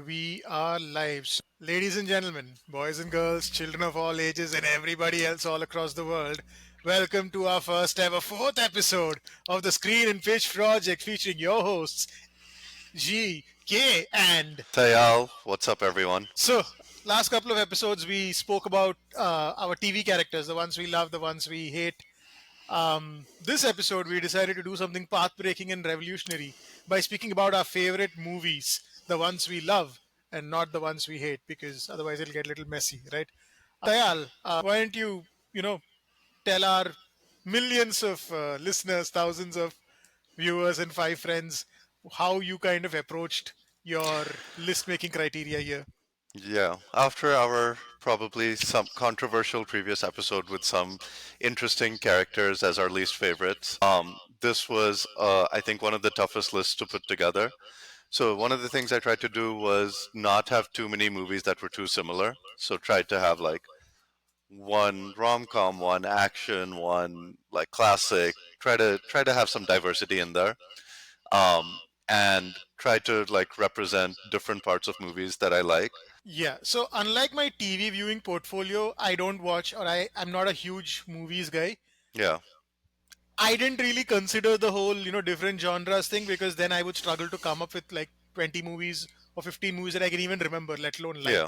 we are live. So, ladies and gentlemen, boys and girls, children of all ages, and everybody else all across the world, welcome to our first ever fourth episode of the Screen and Pitch Project featuring your hosts, G, K, and. Tayal, what's up, everyone? So, last couple of episodes, we spoke about our TV characters, the ones we love, the ones we hate. This episode, we decided to do something path-breaking and revolutionary by speaking about our favorite movies, the ones we love, and not the ones we hate, because otherwise it'll get a little messy, right? Tayal, why don't you tell our millions of listeners, thousands of viewers, and five friends how you kind of approached your list-making criteria here? Yeah, after our probably some controversial previous episode with some interesting characters as our least favorites, this was, I think, one of the toughest lists to put together. So one of the things I tried to do was not have too many movies that were too similar. So tried to have like one rom-com, one action, one like classic. Try to have some diversity in there. And try to like represent different parts of movies that I like. Yeah, so unlike my TV viewing portfolio, I don't watch or I'm not a huge movies guy. Yeah, I didn't really consider the whole different genres thing because then I would struggle to come up with like 20 movies or 15 movies that I can even remember, let alone like. yeah,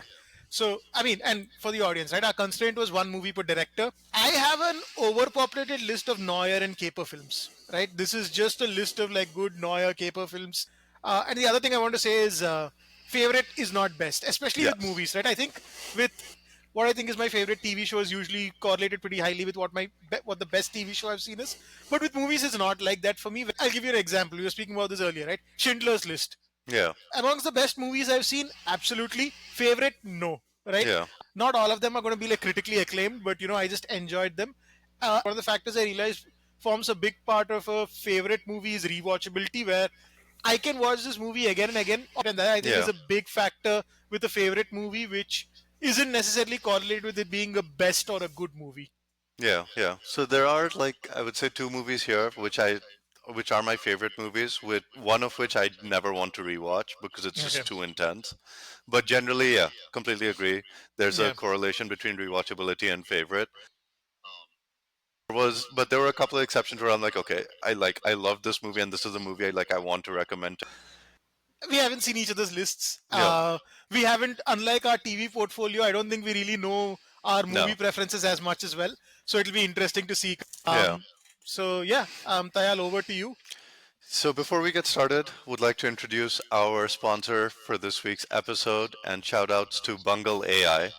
So, I mean, and for the audience, right, our constraint was one movie per director. I have an overpopulated list of noir and caper films, right? This is just a list of like good noir caper films. And the other thing I want to say is favorite is not best, especially with yes, movies, right? I think with what I think is my favorite TV show is usually correlated pretty highly with what the best TV show I've seen is. But with movies, it's not like that for me. I'll give you an example. We were speaking about this earlier, right? Schindler's List. yeah, Amongst the best movies I've seen, absolutely. Favorite, no. Right? yeah, Not all of them are going to be like critically acclaimed, but I just enjoyed them. One of the factors I realized forms a big part of a favorite movie is rewatchability, where I can watch this movie again and again, and that I think is yeah, a big factor with a favorite movie, which isn't necessarily correlated with it being a best or a good movie. yeah. So there are like I would say two movies here which are my favorite movies, with one of which I never want to rewatch because it's Okay. just too intense. But generally, yeah, completely agree. There's a Yeah. correlation between rewatchability and favorite. But there were a couple of exceptions where I'm like, okay, I love this movie and this is a movie I want to recommend. We haven't seen each other's lists. Yeah, We haven't, unlike our TV portfolio, I don't think we really know our movie no, preferences as much as well. So it'll be interesting to see. yeah. Tayal, over to you. So before we get started, would like to introduce our sponsor for this week's episode and shout outs to Bungle AI.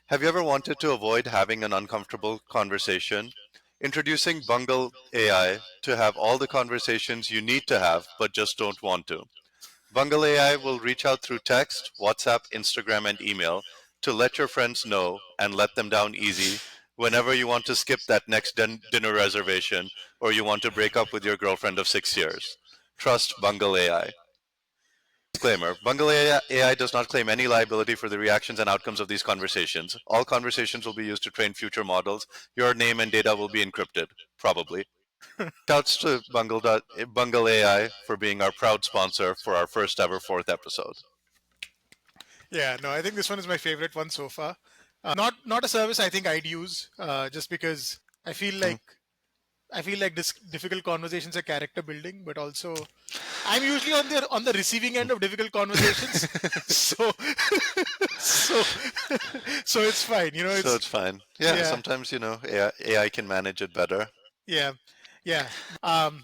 Have you ever wanted to avoid having an uncomfortable conversation? Introducing Bungle AI to have all the conversations you need to have but just don't want to. Bungle AI will reach out through text, WhatsApp, Instagram, and email to let your friends know and let them down easy whenever you want to skip that next dinner reservation or you want to break up with your girlfriend of 6 years. Trust Bungle AI. Disclaimer: Bungle AI does not claim any liability for the reactions and outcomes of these conversations. All conversations will be used to train future models. Your name and data will be encrypted, probably. Shouts to Bungle AI for being our proud sponsor for our first ever fourth episode. Yeah, no, I think this one is my favorite one so far. Not a service I think I'd use, just because I feel Hmm. like this difficult conversations are character building, but also I'm usually on the receiving end of difficult conversations, so so so it's fine. So It's it's fine. Yeah, yeah, sometimes, AI can manage it better. yeah, yeah.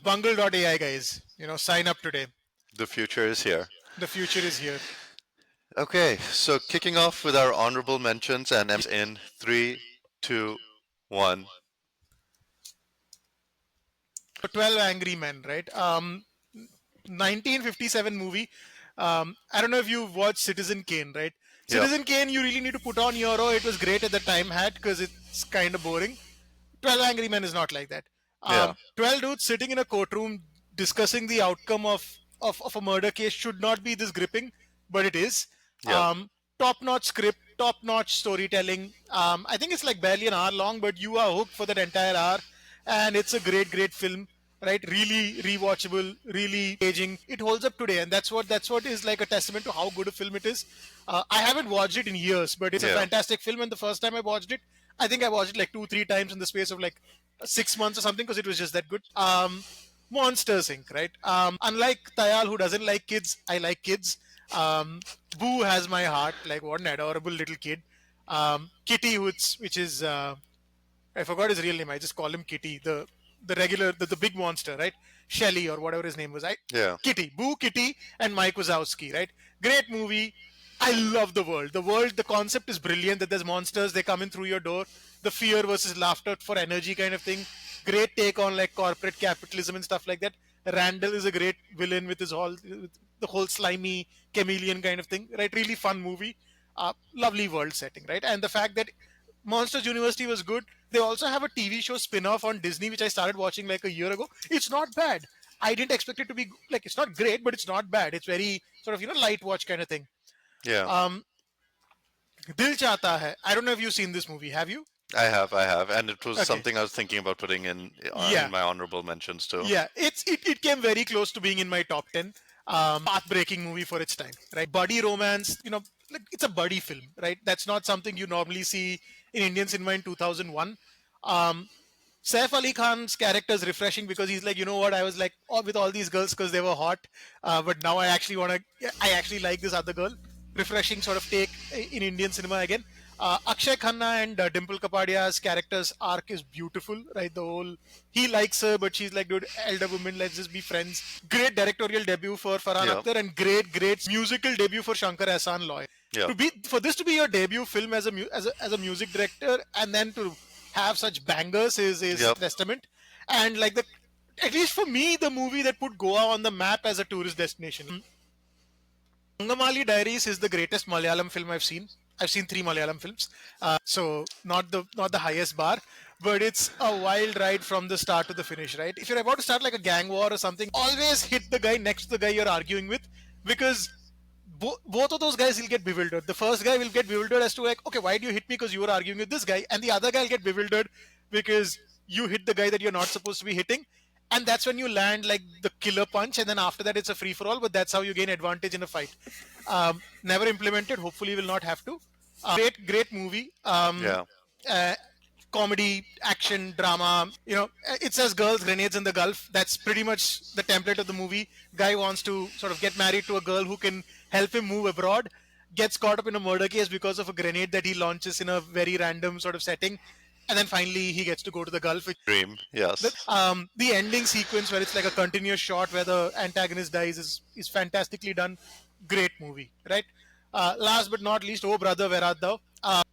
Bungle.ai guys, sign up today. The future is here. The future is here. Okay, so kicking off with our honorable mentions and in 3, 2, 1. 12 Angry Men, right? 1957 movie. I don't know if you've watched Citizen Kane, right? Yep. Citizen Kane, you really need to put on Euro. It was great at the time, had because it's kind of boring. 12 Angry Men is not like that. Yeah. 12 dudes sitting in a courtroom discussing the outcome of a murder case should not be this gripping, but it is. Yeah. Top-notch script, top-notch storytelling. I think it's like barely an hour long, but you are hooked for that entire hour, and it's a great, great film. right? Really rewatchable, really engaging. It holds up today, and that's what is like a testament to how good a film it is. I haven't watched it in years, but it's a Yeah. fantastic film. And the first time I watched it, I think I watched it like 2 3 times in the space of like 6 months or something because it was just that good. Monsters Inc. Right? Unlike Tayal, who doesn't like kids, I like kids. Boo has my heart. Like what an adorable little kid. Kitty, which is I forgot his real name. I just call him Kitty. The regular the big monster, right? Shelly or whatever his name was. I Yeah. Kitty, Boo, Kitty, and Mike Wazowski, right? Great movie. I love the world. The world, the concept is brilliant. That there's monsters, they come in through your door. The fear versus laughter for energy kind of thing. Great take on like corporate capitalism and stuff like that. Randall is a great villain with the whole slimy chameleon kind of thing, right? Really fun movie. Lovely world setting, right? And the fact that Monsters University was good. They also have a TV show spin-off on Disney, which I started watching like a year ago. It's not bad. I didn't expect it to be like it's not great, but it's not bad. It's very sort of light watch kind of thing. Yeah. Um, Dil Chahta Hai. I don't know if you've seen this movie. Have you? I have, and it was Okay. something I was thinking about putting in Yeah. my honorable mentions too. Yeah. It came very close to being in my top 10. Path-breaking movie for its time, right? Buddy romance. Like it's a buddy film, right? That's not something you normally see in Indian cinema in 2001. Saif Ali Khan's character is refreshing because he's like, you know what? I was like with all these girls because they were hot, but now I actually like this other girl. Refreshing sort of take in Indian cinema again. Akshay Khanna and Dimple Kapadia's character's arc is beautiful, right? The whole he likes her, but she's like, dude, elder woman, let's just be friends. Great directorial debut for Farhan Yeah. Akhtar and great musical debut for Shankar Ehsaan Loy. Yeah. For this to be your debut film as a music director and then to have such bangers is Yep. testament. And like the at least for me, the movie that put Goa on the map as a tourist destination. Angamali Diaries is the greatest Malayalam film I've seen. I've seen 3 Malayalam films, so not the highest bar, but it's a wild ride from the start to the finish. Right? If you're about to start like a gang war or something, always hit the guy next to the guy you're arguing with, because both of those guys will get bewildered. The first guy will get bewildered as to like, okay, why do you hit me? Because you were arguing with this guy, and the other guy will get bewildered because you hit the guy that you're not supposed to be hitting. And that's when you land like the killer punch, and then after that it's a free for all. But that's how you gain advantage in a fight. Never implemented. Hopefully, will not have to. Great movie. Yeah. Uh, Comedy, action, drama. It says girls, grenades in the Gulf. That's pretty much the template of the movie. Guy wants to sort of get married to a girl who can help him move abroad. Gets caught up in a murder case because of a grenade that he launches in a very random sort of setting. And then finally he gets to go to the Gulf. Dream. Yes. The ending sequence where it's like a continuous shot where the antagonist dies is fantastically done. Great movie, right? Last but not least, Oh Brother, Where Art Thou?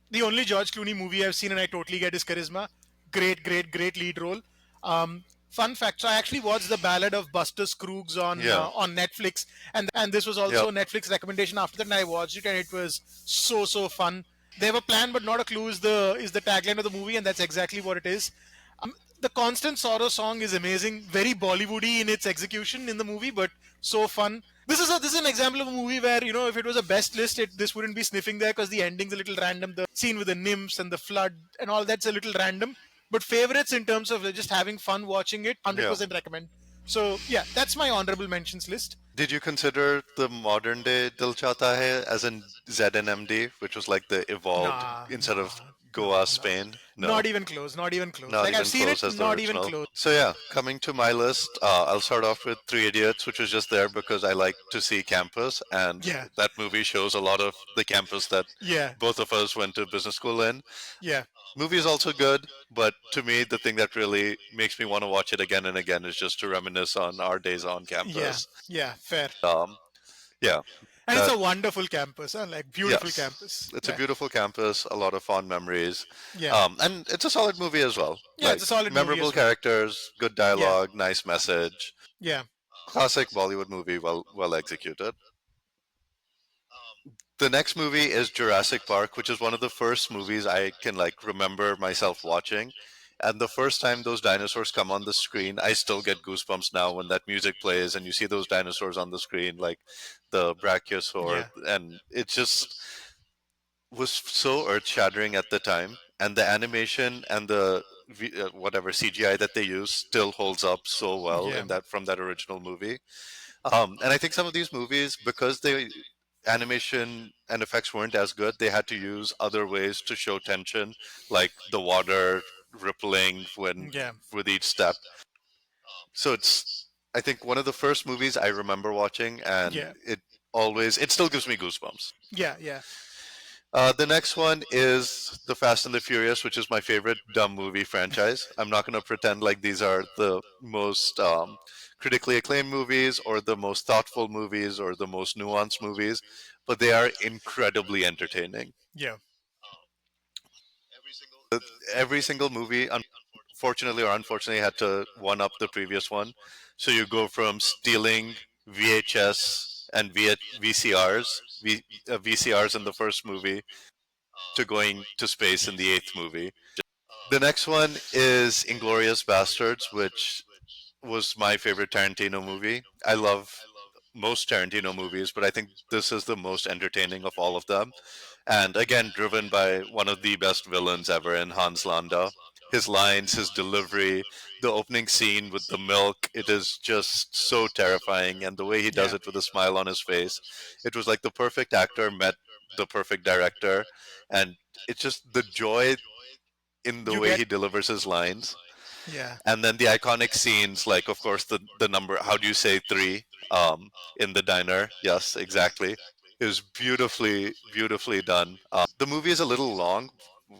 The only George Clooney movie I've seen and I totally get his charisma. Great lead role. Fun fact: so I actually watched the Ballad of Buster Scruggs Yeah. on Netflix, and this was also Yep. a Netflix recommendation after that, and I watched it, and it was so fun. They have a plan, but not a clue is the tagline of the movie, and that's exactly what it is. The Constant Sorrow song is amazing, very Bollywoody in its execution in the movie, but so fun. This is an example of a movie where if it was a best list, this wouldn't be sniffing there because the ending's a little random. The scene with the nymphs and the flood and all that's a little random. But favorites in terms of just having fun watching it, Yeah. 100% recommend. So yeah, that's my honorable mentions list. Did you consider the modern day Dil Chahta Hai as in ZNMD, which was like the evolved Nah, instead of nah, Goa, Spain? No. not even close. Not even close. Not Like even I've seen it, close as the not even original. close. So yeah, coming to my list, I'll start off with Three Idiots, which was just there because I like to see campus, and Yeah, that movie shows a lot of the campus that yeah, both of us went to business school in. yeah, Movie is also good, but to me, the thing that really makes me want to watch it again and again is just to reminisce on our days on yeah, campus. yeah. Fair. Yeah, And it's that a wonderful campus, huh? Like beautiful yes, campus. it's a Yeah, beautiful campus, a lot of fond memories, yeah, and it's a solid movie as well. yeah. Like It's a solid movie memorable as well. characters, good Yeah, dialogue, nice message, yeah, classic Bollywood movie, well executed. The next movie is Jurassic Park, which is one of the first movies I can like remember myself watching. And the first time those dinosaurs come on the screen, I still get goosebumps now when that music plays and you see those dinosaurs on the screen, like the brachiosaur, yeah, and it just was so earth shattering at the time. And the animation and the whatever CGI that they use still holds up so well Yeah, in that from that original movie. And I think some of these movies, because they animation and effects weren't as good, they had to use other ways to show tension, like the water rippling when yeah, with each step. So it's, I think, one of the first movies I remember watching, and yeah, it still gives me goosebumps. yeah, yeah, The next one is The Fast and the Furious, which is my favorite dumb movie franchise. I'm not going to pretend like these are the most critically acclaimed movies or the most thoughtful movies or the most nuanced movies, but they are incredibly entertaining. yeah, Every single movie, fortunately or unfortunately, had to one up the previous one. So you go from stealing VHS and VCRs in the first movie to going to space in the eighth movie. The next one is Inglorious Bastards, which was my favorite Tarantino movie. I love most Tarantino movies, but I think this is the most entertaining of all of them. And again, driven by one of the best villains ever in Hans Landa. His lines, his delivery, the opening scene with the milk, it is just so terrifying. And the way he does yeah. it with a smile on his face, it was like the perfect actor met the perfect director. And it's just the joy in the You way get, he delivers his lines. yeah, And then the iconic scenes, like, of course, the number, how do you say three in the diner? Yes, exactly. It was beautifully done. The movie is a little long,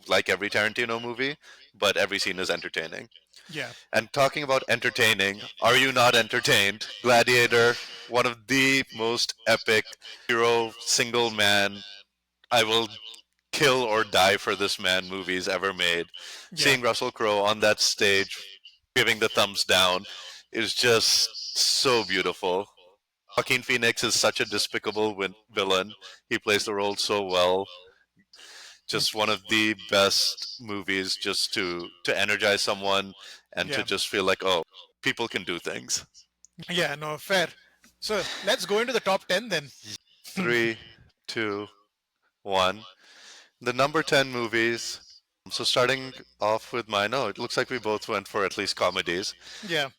like every Tarantino movie, but every scene is entertaining. yeah, And talking about entertaining, are you not entertained? Gladiator, one of the most epic hero, single man, I will kill or die for this man movies ever made. yeah, Seeing Russell Crowe on that stage giving the thumbs down is just so beautiful. Joaquin Phoenix is such a despicable villain. He plays the role so well. Just one of the best movies just to energize someone and to yeah, just feel like, oh, people can do things. yeah. No, fair. So let's go into the top 10 then. Three, two, one. The number 10 movies. So starting off with mine, oh, it looks like we both went for at least comedies. Yeah,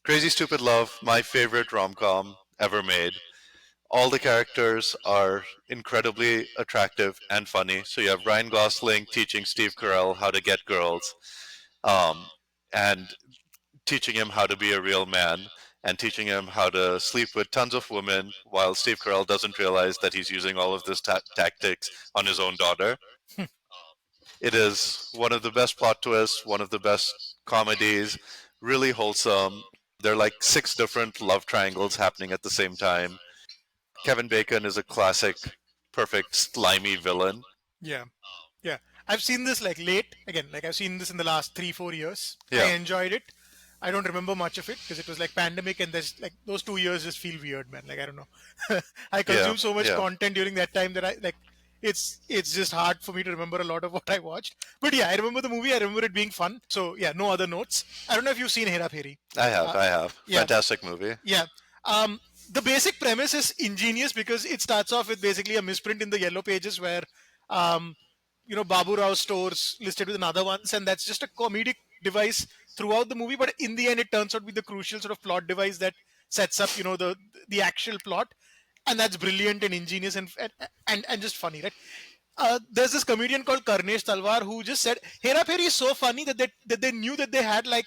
Crazy Stupid Love, my favorite rom-com ever made. All the characters are incredibly attractive and funny. So you have Ryan Gosling teaching Steve Carell how to get girls, and teaching him how to be a real man, and teaching him how to sleep with tons of women, while Steve Carell doesn't realize that he's using all of this tactics on his own daughter. It is one of the best plot twists, one of the best comedies, really wholesome. There are like six different love triangles happening at the same time. Kevin Bacon is a classic, perfect, slimy villain. yeah, yeah. I've seen this like late again. Like I've seen this in the last 3 4 years. I Yeah, enjoyed it. I don't remember much of it because it was like pandemic and there's like those 2 years just feel weird, man. Like I don't know. I yeah, consumed so much yeah. content during that time that I like it's just hard for me to remember a lot of what I watched. But yeah, I remember the movie. I remember it being fun. So yeah, no other notes. I don't know if you've seen Hera Pheri. I have, Uh, I have. yeah, Fantastic movie. yeah. The basic premise is ingenious because it starts off with basically a misprint in the yellow pages where, um, Babu Rao stores listed with another ones, and that's just a comedic device throughout the movie. But in the end, it turns out to be the crucial sort of plot device that sets up, the actual plot, and that's brilliant and ingenious and just funny, right? There's this comedian called Karnesh Talwar who just said Hera Pheri is so funny that they knew that they had like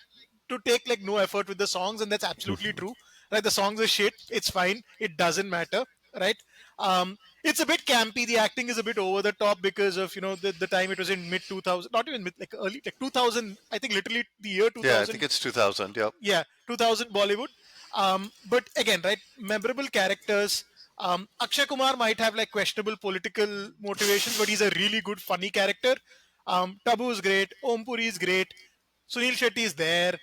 to take like no effort with the songs, and that's absolutely true. Like the songs are shit, it's fine, it doesn't matter, right? It's a bit campy. The acting is a bit over the top because of the time it was in mid 2000, not even mid, like early like 2000. I think literally the year Yeah, I think 2000. it's 2000. Yep. Yeah, 2000 Bollywood. But again, right, memorable characters. Akshay Kumar might have like questionable political motivations, but he's a really good funny character. Tabu is great, Om Puri is great, Sunil Shetty is there.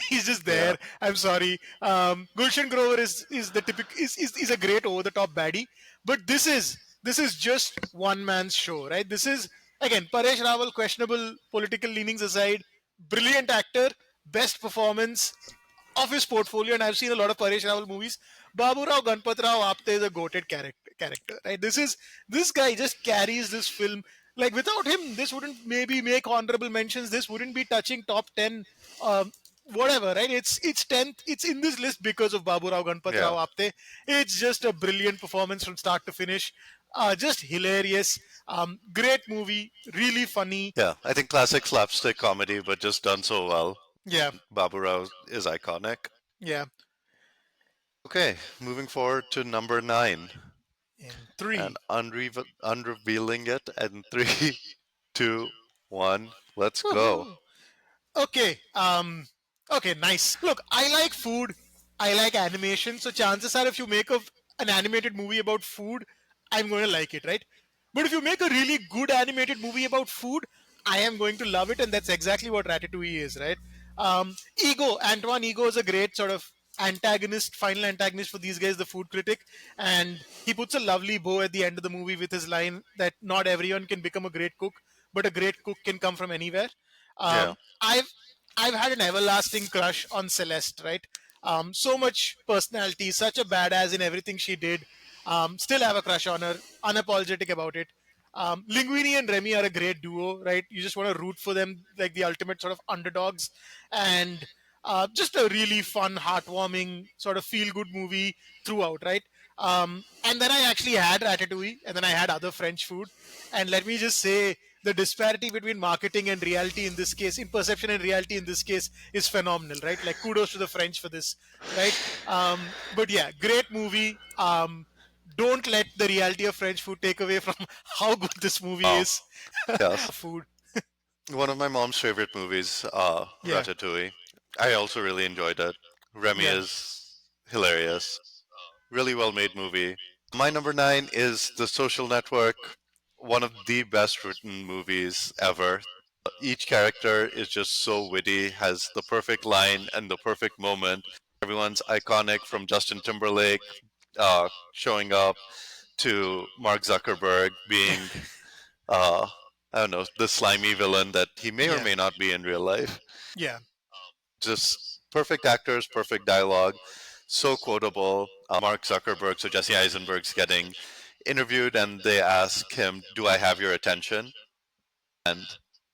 He's just there. Yeah. I'm sorry. Gulshan Grover is the typical is a great over the top baddie. But this is just one man's show, right? This is again Paresh Rawal, questionable political leanings aside, brilliant actor, best performance of his portfolio, and I've seen a lot of Paresh Rawal movies. Babu Rao Ganpat Rao Apte is a goated character, right? This guy just carries this film. Like without him, this wouldn't maybe make honorable mentions. This wouldn't be touching top 10. Whatever, right? It's 10th. It's in this list because of Babu Rao Ganpat Rao Yeah. Apte. It's just a brilliant performance from start to finish. Just hilarious. Great movie. Really funny. Yeah, I think classic slapstick comedy, but just done so well. Yeah, Babu Rao is iconic. yeah. Okay, moving forward to number 9 In and three. unrevealing it. And three, two, one, let's go. Woohoo. Okay. Okay. Nice. Look, I like food. I like animation. So chances are, if you make an animated movie about food, I'm going to like it, right? But if you make a really good animated movie about food, I am going to love it, and that's exactly what Ratatouille is, right? Ego, Antoine Ego is a great sort of antagonist, final antagonist for these guys, the food critic, and he puts a lovely bow at the end of the movie with his line that not everyone can become a great cook, but a great cook can come from anywhere. Yeah, I've had an everlasting crush on Celeste, right? So much personality, such a badass in everything she did. Still have a crush on her, unapologetic about it. Linguini and Remy are a great duo, right? You just want to root for them, like the ultimate sort of underdogs, and just a really fun, heartwarming, sort of feel-good movie throughout, right? And then I actually had Ratatouille, and then I had other French food, and let me just say, the disparity between marketing and reality in this case, in perception and reality in this case, is phenomenal, right? Like kudos to the French for this, right? But yeah, great movie. Don't let the reality of French food take away from how good this movie oh, is. yes. Food. One of my mom's favorite movies, Yeah, Ratatouille. I also really enjoyed it. Remy yeah, is hilarious. Really well made movie. My number 9 is The Social Network, one of the best written movies ever. Each character is just so witty, has the perfect line and the perfect moment. Everyone's iconic, from Justin Timberlake showing up to Mark Zuckerberg being, uh, I don't know, the slimy villain that he may or yeah, may not be in real life. yeah, Just perfect actors, perfect dialogue, so quotable. Mark Zuckerberg, so Jesse Eisenberg's getting interviewed, and they ask him, "Do I have your attention?" And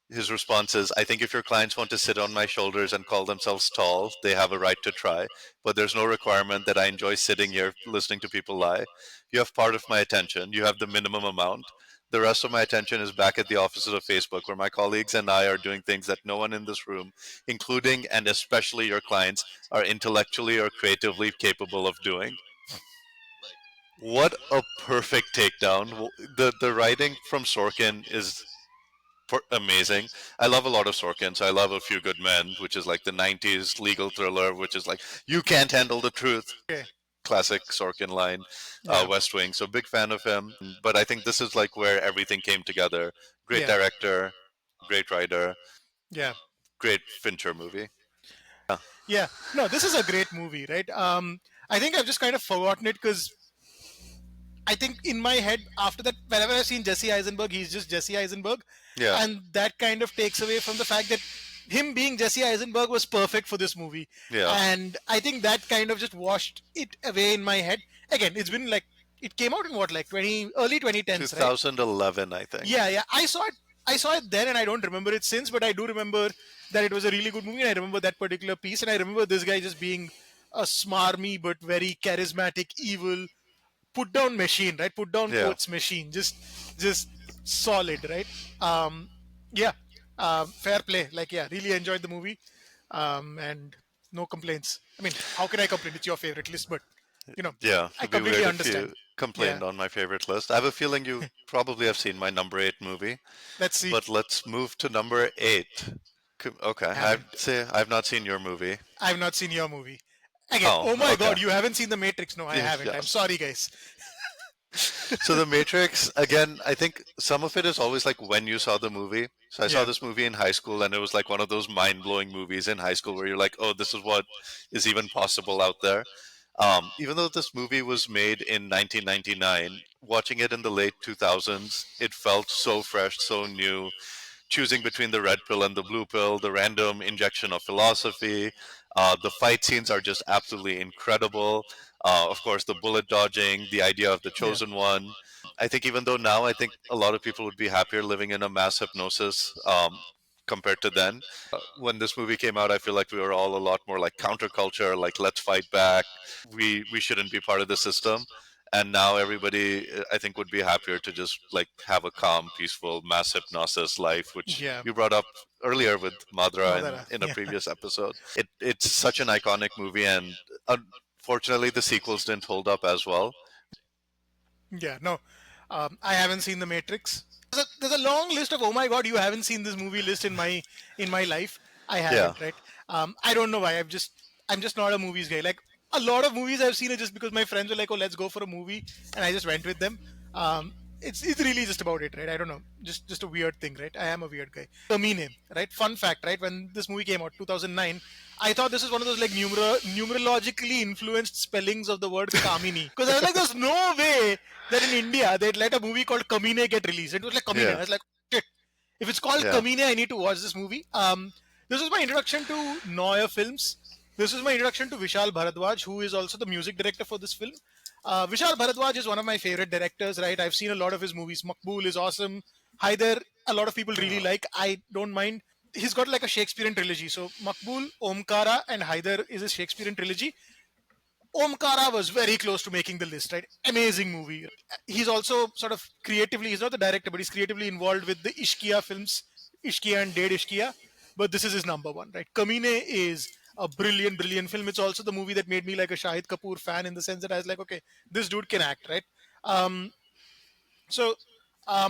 his response is, "I think if your clients want to sit on my shoulders and call themselves tall, they have a right to try. But there's no requirement that I enjoy sitting here listening to people lie. You have part of my attention. You have the minimum amount. The rest of my attention is back at the offices of Facebook, where my colleagues and I are doing things that no one in this room, including and especially your clients, are intellectually or creatively capable of doing." What a perfect takedown. The writing from Sorkin is amazing. I love a lot of Sorkin. So I love A Few Good Men, which is like the 90s legal thriller, which is like, you can't handle the truth. okay, Classic Sorkin line, yeah, West Wing. So big fan of him. But I think this is like where everything came together. Great yeah, director, great writer, yeah, great Fincher movie. Yeah, yeah. No, this is a great movie, right? I think I've just kind of forgotten it because I think in my head, after that, whenever I've seen Jesse Eisenberg, he's just Jesse Eisenberg. yeah, And that kind of takes away from the fact that him being Jesse Eisenberg was perfect for this movie. yeah. And I think that kind of just washed it away in my head. Again, it's been like, it came out in what, like early 2010s, right? 2011, I think. Yeah, yeah. I saw it then and I don't remember it since, but I do remember that it was a really good movie and I remember that particular piece. And I remember this guy just being a smarmy but very charismatic, evil put down machine, right? Put down Yeah. quotes machine, just solid, right? um yeah, fair play, like, yeah, really enjoyed the movie, and no complaints. I mean, how can I complain? It's your favorite list, but you know, Yeah, I it'd be completely weird if understand. you Yeah, complained on my favorite list. I have a feeling you probably have seen my number 8 movie, let's see. but let's move to number 8. Okay, I'd Haven't. say I've not seen your movie. I've not seen your movie. Again, Oh, oh my okay. god, you haven't seen The Matrix? No, I haven't. I'm Yes. sorry, guys. So The Matrix, again, I think some of it is always like when you saw the movie. So I saw Yeah, this movie in high school, and it was like one of those mind-blowing movies in high school where you're like, "Oh, this is what is even possible out there." Even though this movie was made in 1999, watching it in the late 2000s, it felt so fresh, so new. Choosing between the red pill and the blue pill, the random injection of philosophy. The fight scenes are just absolutely incredible. Of course, the bullet dodging, the idea of the yeah, chosen one. I think even though now I think a lot of people would be happier living in a mass hypnosis compared to then. When this movie came out, I feel like we were all a lot more like counterculture, like let's fight back. We shouldn't be part of the system. And now everybody, I think, would be happier to just like have a calm, peaceful, mass hypnosis life, which Yeah, you brought up earlier with Madra Madara. in a Yeah, previous episode. It's such an iconic movie, and unfortunately, the sequels didn't hold up as well. yeah. No, I haven't seen The Matrix. There's a long list of, oh my god, you haven't seen this movie list in my life. I Yeah, haven't, right? I don't know why. I'm just not a movies guy. Like a lot of movies I've seen it just because my friends were like, oh, let's go for a movie, and I just went with them. It's really just about it, right? I don't know, just a weird thing, right? I am a weird guy. Kamine, right? Fun fact, right? When this movie came out, 2009, I thought this is one of those like numerologically influenced spellings of the word Kamini, because I was like, there's no way that in India they'd let a movie called Kamine get released. It was like Kamine. I yeah, was like, shit. If it's called yeah. Kamine, I need to watch this movie. This was my introduction to Noir films. This was my introduction to Vishal Bharadwaj, who is also the music director for this film. Vishal Bharadwaj is one of my favorite directors, right? I've seen a lot of his movies. Makbul is awesome. Haider, a lot of people really like. I don't mind. He's got like a Shakespearean trilogy. So Makbul, Omkara, and Haider is a Shakespearean trilogy. Omkara was very close to making the list, right? Amazing movie. He's also sort of creatively, he's not the director, but he's creatively involved with the Ishkia films, Ishkia and Ded Ishkia. But this is his number one, right? Kamine is a brilliant, brilliant film. It's also the movie that made me like a Shahid Kapoor fan in the sense that I was like, okay, this dude can act, right? Um, so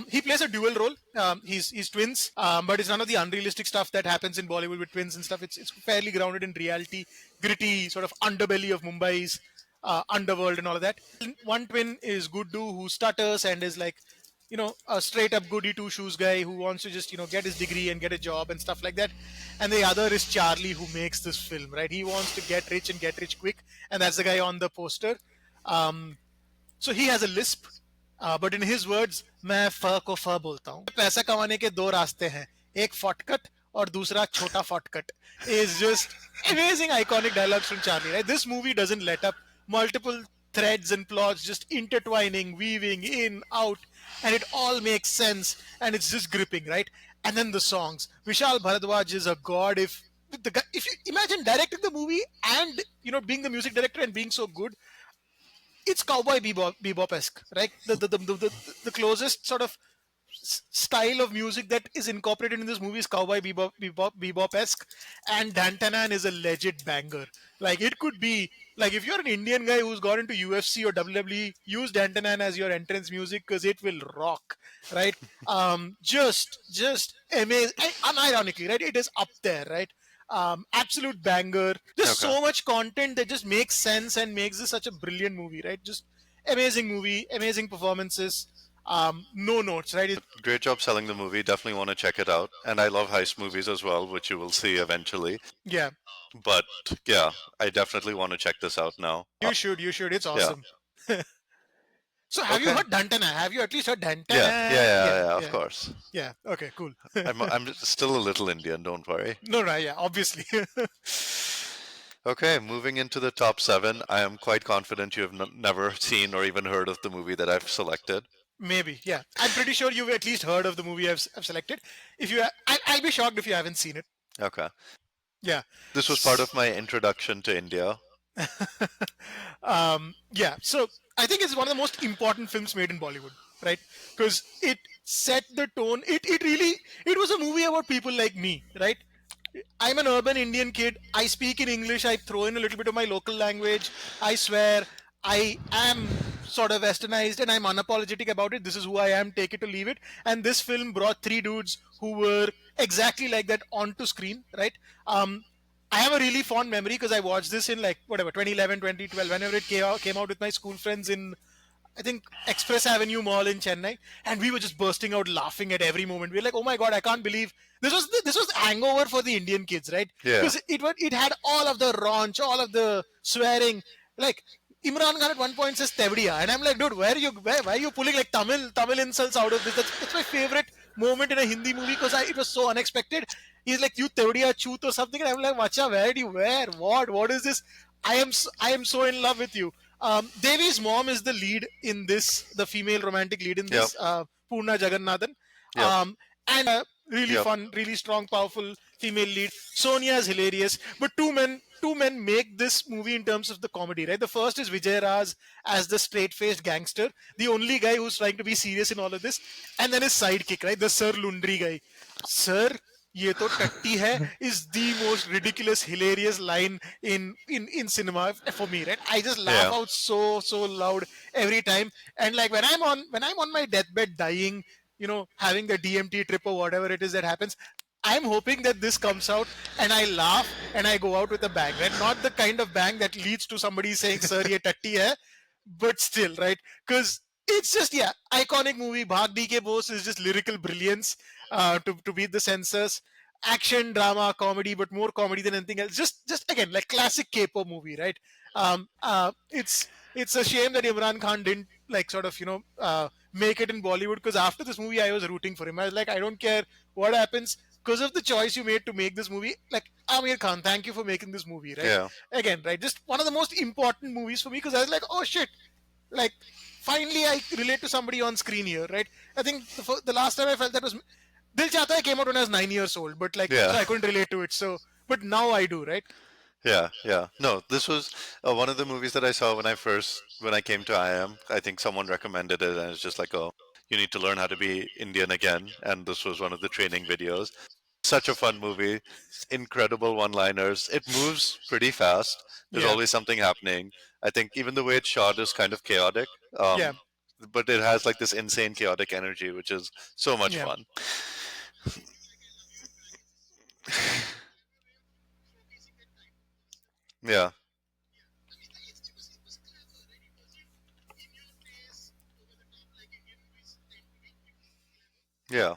he plays a dual role. He's twins, but it's none of the unrealistic stuff that happens in Bollywood with twins and stuff. It's fairly grounded in reality, gritty sort of underbelly of Mumbai's underworld and all of that. One twin is Guddu, who stutters and is like, a straight up goody two shoes guy who wants to just get his degree and get a job and stuff like that. And the other is Charlie, who makes this film, right? He wants to get rich and get rich quick, and that's the guy on the poster. So he has a lisp, but in his words, मैं फ को फ बोलता हूँ. पैसा कमाने के दो रास्ते हैं, एक फॉटकट और दूसरा छोटा फॉटकट. Is just amazing iconic dialogues from Charlie. Right? This movie doesn't let up. Multiple threads and plots just intertwining, weaving in, out, and it all makes sense, and it's just gripping, right? And then the songs. Vishal Bharadwaj is a god. If you imagine directing the movie and being the music director and being so good, it's cowboy bebop-esque, right? The closest sort of style of music that is incorporated in this movie is cowboy bebop-esque, and Dantanan is a legit banger. Like it could be like if you're an Indian guy who's gone into UFC or WWE, use Dantanan as your entrance music because it will rock, right? Just amazing. Unironically, right? It is up there, right? Absolute banger. Just Okay. so much content that just makes sense and makes this such a brilliant movie, right? Just amazing movie, amazing performances. No notes, right? Great job selling the movie. Definitely want to check it out. And I love heist movies as well, which you will see eventually. Yeah, But yeah, I definitely want to check this out now. you should. You should. It's Yeah. awesome. So have you Okay. heard Dantana? Have you at least heard Dantana? Yeah, yeah, yeah, yeah, of yeah, course. yeah. Okay, cool. I'm still a little Indian, don't worry. No, right, yeah, obviously. Okay, moving into the top 7. I am quite confident you have never seen or even heard of the movie that I've selected. Maybe, yeah. I'm pretty sure you've at least heard of the movie I've selected. If you, I'll be shocked if you haven't seen it. Okay. Yeah. This was part of my introduction to India. Yeah. So I think it's one of the most important films made in Bollywood, right? Because it set the tone. It was a movie about people like me, right? I'm an urban Indian kid. I speak in English. I throw in a little bit of my local language. I swear. I am sort of westernized and I'm unapologetic about it. This is who I am. Take it or leave it. And this film brought three dudes who were exactly like that onto screen, right? I have a really fond memory because I watched this in like whatever 2011, 2012, whenever it came out with my school friends in I think Express Avenue Mall in Chennai, and we were just bursting out laughing at every moment. We were like, "Oh my god, I can't believe this was Hangover for the Indian kids, right?" Yeah. Because it had all of the raunch, all of the swearing. Like Imran Khan at one point says "Tevdiya," and I'm like, "Dude, why are you pulling like Tamil insults out of this?" That's my favorite moment in a Hindi movie because it was so unexpected. He's like, "You Tevdiya chut or something," and I'm like, "Macha, where? What is this? I am so in love with you." Devi's mom is the lead in this, the female romantic lead in Yep. this, Purna Jagannathan. Yep. And really Yep. fun, really strong, powerful female lead. Sonia is hilarious. But two men make this movie in terms of the comedy, right? The first is Vijay Raj as the straight-faced gangster, the only guy who's trying to be serious in all of this, and then his sidekick, right? The Sir Lundri guy. Sir, ये तो टट्टी है is the most ridiculous hilarious line in cinema for me, right? I just laugh Yeah. out so loud every time. And like when I'm on my deathbed dying, having the DMT trip or whatever it is that happens, I'm hoping that this comes out and I laugh and I go out with a bang, right? Not the kind of bang that leads to somebody saying sir ye tatti hai, but still, right? Because it's just, yeah, iconic movie. Bhag DK Bose is just lyrical brilliance, to beat the censors. Action, drama, comedy, but more comedy than anything else. Just again, like classic capo movie, right? It's a shame that Imran Khan didn't, like, sort of, make it in Bollywood, because after this movie I was rooting for him. I was like, I don't care what happens, because of the choice you made to make this movie. Like, Amir Khan, thank you for making this movie, right? Yeah. Again, right, just one of the most important movies for me, because I was like, oh shit, like, finally I relate to somebody on screen here, right? I think the last time I felt that was Dil Chahta Hai came out when I was 9 years old, but like, so Yeah. I couldn't relate to it. So, but now I do, right? Yeah, yeah. No, this was one of the movies that I saw when I came to IIM. I think someone recommended it, and it's just like, oh, you need to learn how to be Indian again. And this was one of the training videos. Such a fun movie, incredible one-liners. It moves pretty fast. There's Yeah, always something happening. I think even the way it's shot is kind of chaotic, yeah, but it has like this insane chaotic energy, which is so much yeah. fun. Yeah, yeah.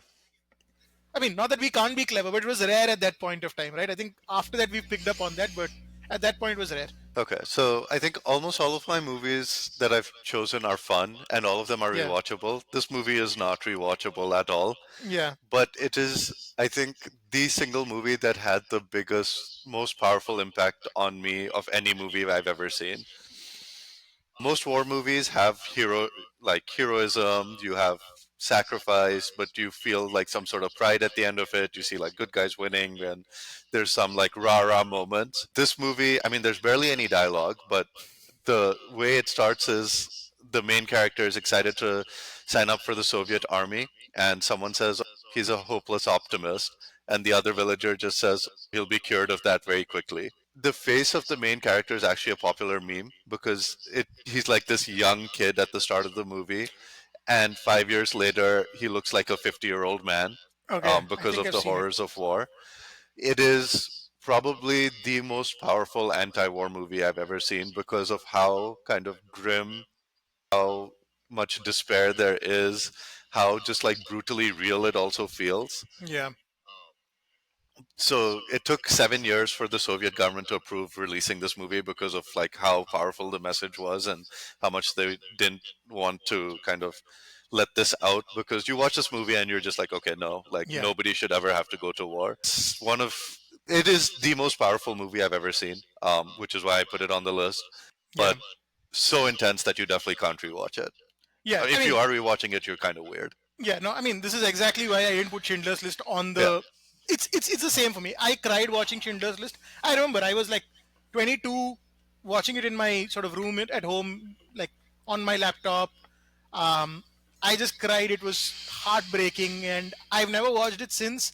I mean, not that we can't be clever, but it was rare at that point of time, right? I think after that we picked up on that, but at that point it was rare. Okay, so I think almost all of my movies that I've chosen are fun and all of them are Yeah, rewatchable. This movie is not rewatchable at all, yeah, but it is, I think, the single movie that had the biggest, most powerful impact on me of any movie I've ever seen. Most war movies have heroism, you have sacrifice, but you feel like some sort of pride at the end of it. You see like good guys winning and there's some like rah-rah moments. This movie, I mean, there's barely any dialogue, but the way it starts is the main character is excited to sign up for the Soviet army, and someone says he's a hopeless optimist, and the other villager just says he'll be cured of that very quickly. The face of the main character is actually a popular meme because he's like this young kid at the start of the movie, and 5 years later he looks like a 50-year-old man, okay, I because think of I've the seen it. horrors of war. It is probably the most powerful anti-war movie I've ever seen because of how kind of grim, how much despair there is, how just like brutally real it also feels. Yeah, So it took 7 years for the Soviet government to approve releasing this movie because of like how powerful the message was and how much they didn't want to kind of let this out, because you watch this movie and you're just like, okay, no, like yeah, nobody should ever have to go to war. It is the most powerful movie I've ever seen, which is why I put it on the list. yeah, But so intense that you definitely can't rewatch it. yeah. I If you mean, are rewatching it, you're kind of weird. yeah, no, I mean, this is exactly why I didn't put Schindler's List on Yeah, the. It's the same for me. I cried watching Schindler's List. I remember I was like 22, watching it in my sort of room at home, like on my laptop. Um, I just cried. It was heartbreaking, and I've never watched it since.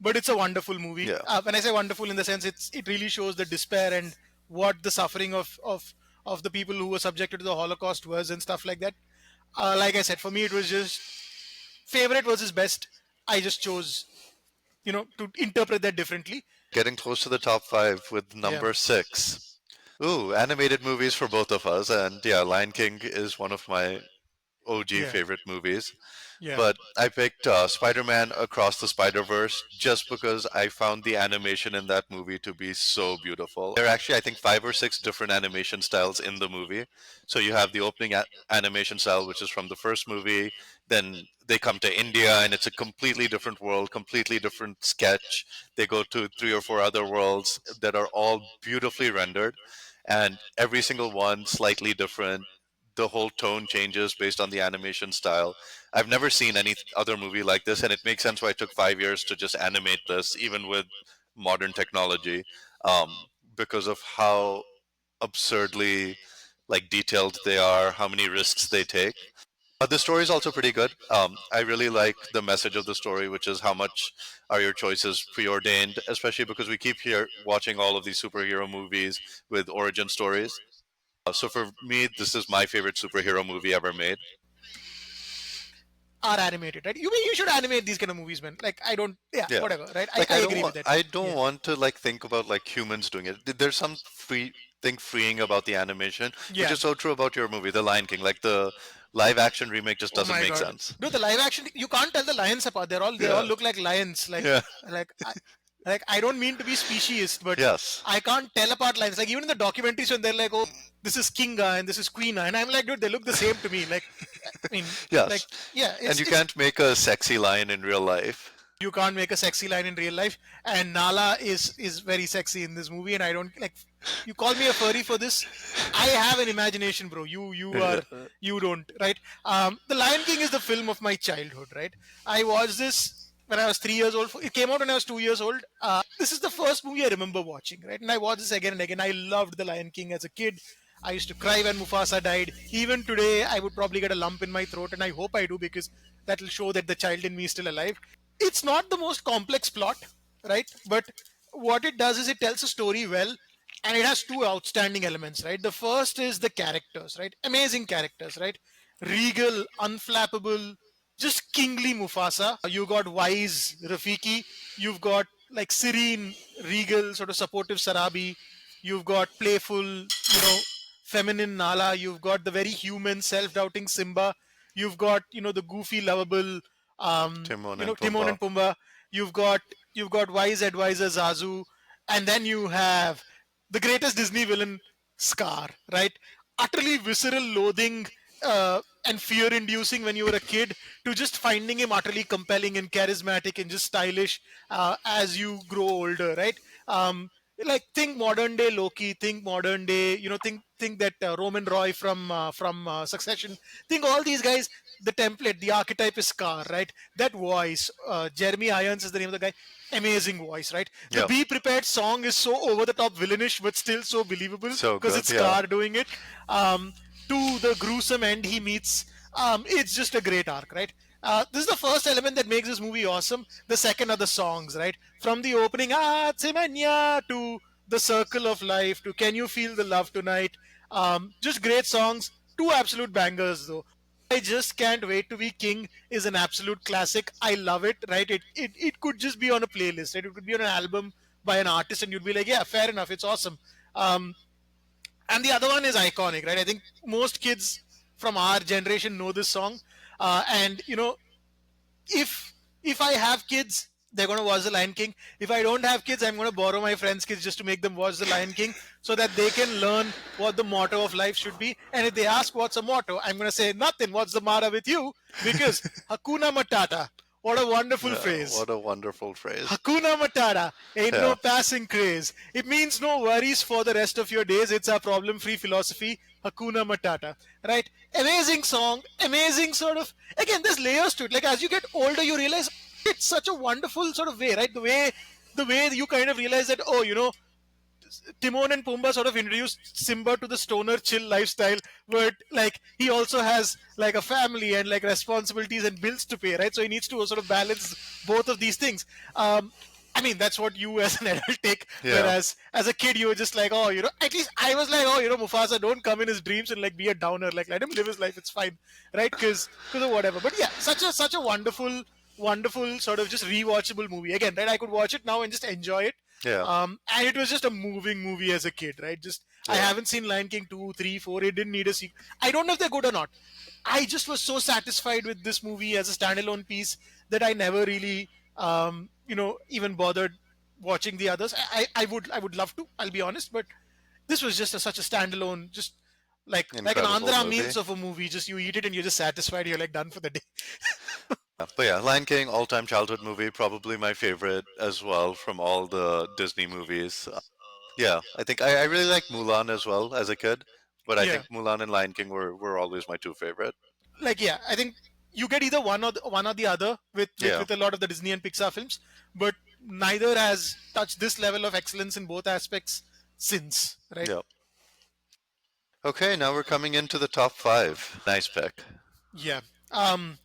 But it's a wonderful movie. yeah. When I say wonderful, in the sense it really shows the despair and what the suffering of the people who were subjected to the Holocaust was and stuff like that. Like I said, for me it was just favorite versus best. I just chose, to interpret that differently. Getting close to the top five with Yeah, number six. Ooh, animated movies for both of us, and yeah, Lion King is one of my OG yeah, favorite movies. yeah, But I picked Spider-Man Across the Spider-Verse just because I found the animation in that movie to be so beautiful. There are actually, I think, 5 or 6 different animation styles in the movie. So you have the opening animation style, which is from the first movie. Then they come to India, and it's a completely different world, completely different sketch. They go to 3 or 4 other worlds that are all beautifully rendered. and every single one slightly different. The whole tone changes based on the animation style. I've never seen any other movie like this, and it makes sense why it took 5 years to just animate this, even with modern technology, because of how absurdly like detailed they are, how many risks they take. The story is also pretty good. I really like the message of the story, which is how much are your choices preordained, especially because we keep here watching all of these superhero movies with origin stories. So for me, this is my favorite superhero movie ever made. Are animated, right? You should animate these kind of movies, man. Like I don't, yeah, Yeah, whatever, right? I, like I agree with that. I don't Yeah, want to like think about like humans doing it. There's some free thing freeing about the animation, which yeah. is so true about your movie, The Lion King. Like the live action remake just Oh doesn't my make god, sense. dude, the live action, you can't tell the lions apart. They all Yeah, look like lions. yeah, Like I don't mean to be speciesist, but yes, I can't tell apart lions. Like even in the documentaries when they're like, oh, this is Kinga and this is Queena, and I'm like, dude, they look the same to me. Like, I mean, like, yes. yeah, And you it's can't make a sexy lion in real life. you can't make a sexy line in real life, and Nala is very sexy in this movie, and I don't like. You call me a furry for this? I have an imagination, bro. Yeah. You don't, right? The Lion King is the film of my childhood, right? I watched this when I was 3 years old. It came out when I was 2 years old. This is the first movie I remember watching, right? And I watched this again and again. I loved The Lion King as a kid. I used to cry when Mufasa died. Even today, I would probably get a lump in my throat, and I hope I do because that will show that the child in me is still alive. It's not the most complex plot, right? But what it does is it tells a story well, and it has two outstanding elements, right? The first is the characters, right? Amazing characters, right? Regal, unflappable, just kingly Mufasa. You got wise Rafiki. You've got like serene, regal, sort of supportive Sarabi. You've got playful, feminine Nala. You've got the very human, self-doubting Simba. You've got, the goofy, lovable, Timon and Timon Pumbaa. and Pumbaa. You've got you've got wise advisor Zazu, and then you have the greatest Disney villain, Scar, right? Utterly visceral loathing and fear-inducing when you were a kid, to just finding him utterly compelling and charismatic and just stylish as you grow older, right? Like think modern day Loki, think modern day, think that Roman Roy from Succession, think all these guys. The template, the archetype is Scar, right? That voice, Jeremy Irons is the name of the guy. Amazing voice, right? The Yeah, Be Prepared song is so over the top villainish, but still so believable so because good. it's Yeah, Scar doing it. To the gruesome end he meets, it's just a great arc, right? This is the first element that makes this movie awesome. The second are the songs, right? From the opening, Tsemanya, to the Circle of Life, to Can You Feel the Love Tonight. Just great songs. Two absolute bangers, though. I just can't wait to be king is an absolute classic. I love it, right? It could just be on a playlist, right? It could be on an album by an artist, and you'd be like, yeah, fair enough, it's awesome. Um, and the other one is iconic, right? I think most kids from our generation know this song, and if if I have kids, they're gonna watch The Lion King. If I don't have kids, I'm gonna borrow my friends' kids just to make them watch The Lion King so that they can learn what the motto of life should be. And if they ask what's a motto, I'm gonna say nothing. What's the matter with you? Because Hakuna Matata. What a wonderful yeah. phrase. What a wonderful phrase. Hakuna Matata ain't no Yeah, passing craze. It means no worries for the rest of your days. It's a problem-free philosophy. Hakuna Matata, right? Amazing song, amazing sort of. Again, there's layers to it. Like as you get older, you realize it's such a wonderful sort of way, right? The way you kind of realize that, oh, Timon and Pumbaa sort of introduced Simba to the stoner chill lifestyle, but like he also has like a family and like responsibilities and bills to pay, right? So he needs to sort of balance both of these things. I mean, that's what you as an adult take, yeah. whereas as a kid you were just like, oh, at least I was like, oh, Mufasa, don't come in his dreams and like be a downer, like let him live his life, it's fine, right? Because of whatever. But yeah, such a wonderful sort of just rewatchable movie. Again, right? I could watch it now and just enjoy it, Yeah, and it was just a moving movie as a kid, right? Just I yeah. haven't seen Lion King 2, 3, 4. It didn't need a sequel. I don't know if they're good or not. I just was so satisfied with this movie as a standalone piece that I never really, even bothered watching the others. I would love to. I'll be honest, but this was just such a standalone, just like an Incredible Andhra movie. meals of a movie. Just you eat it and you're just satisfied. You're like done for the day. But yeah, Lion King, all-time childhood movie, probably my favorite as well from all the Disney movies. Yeah, I think I really like Mulan as well as a kid, but I Yeah, think Mulan and Lion King were always my two favorite. like yeah, I think you get either one or the other with, with Yeah, with a lot of the Disney and Pixar films, but neither has touched this level of excellence in both aspects since, right? yeah. Okay, now we're coming into the top five. Nice pick. Yeah. Um,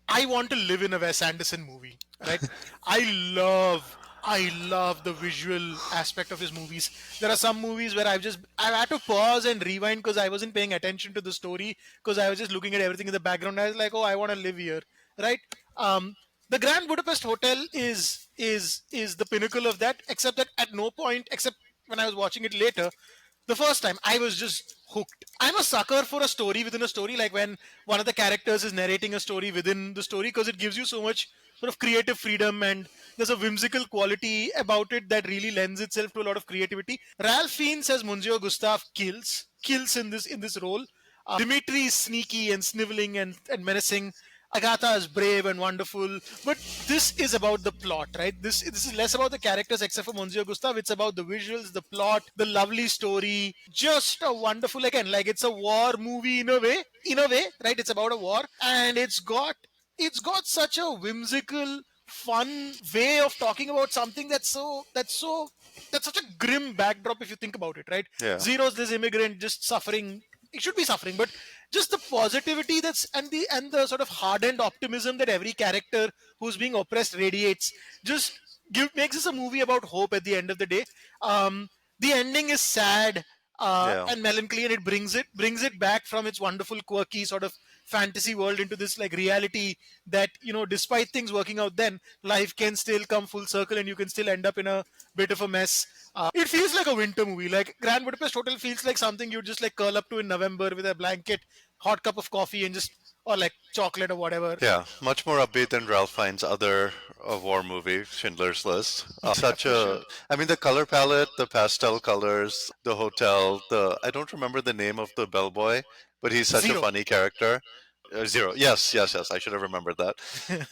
I want to live in a Wes Anderson movie, right? I I love the visual aspect of his movies. There are some movies where I've had to pause and rewind because I wasn't paying attention to the story because I was just looking at everything in the background. I was like, oh, I want to live here, right? Um, the Grand Budapest Hotel is the pinnacle of that. Except that at no point, except when I was watching it later, the first time I was just hooked. I'm a sucker for a story within a story, like when one of the characters is narrating a story within the story, because it gives you so much sort of creative freedom and there's a whimsical quality about it that really lends itself to a lot of creativity. Ralph Fiennes as Munzio Gustav kills in this role. Dimitri is sneaky and sniveling and menacing. Agatha is brave and wonderful, but this is about the plot, right? This is less about the characters, except for Monsieur Gustav. It's about the visuals, the plot, the lovely story. Just a wonderful, again, like it's a war movie in a way, right? It's about a war, and it's got such a whimsical, fun way of talking about something that's such a grim backdrop if you think about it, right? Yeah, Zero's this immigrant just suffering. It should be suffering, but just the positivity that's and the sort of hardened optimism that every character who's being oppressed radiates just makes this a movie about hope at the end of the day. The ending is sad yeah, and melancholy, and it brings it back from its wonderful, quirky sort of fantasy world into this like reality that despite things working out, then life can still come full circle, and you can still end up in a bit of a mess. It feels like a winter movie. Like Grand Budapest Hotel feels like something you'd just like curl up to in November with a blanket, hot cup of coffee, and just or like chocolate or whatever. yeah. Much more upbeat than Ralph Fiennes' other war movie, Schindler's List. Yeah, Such for sure. a, I mean, the color palette, the pastel colors, the hotel, I don't remember the name of the bellboy, but he's such a Zero. funny character. Zero. Yes, yes, yes. I should have remembered that.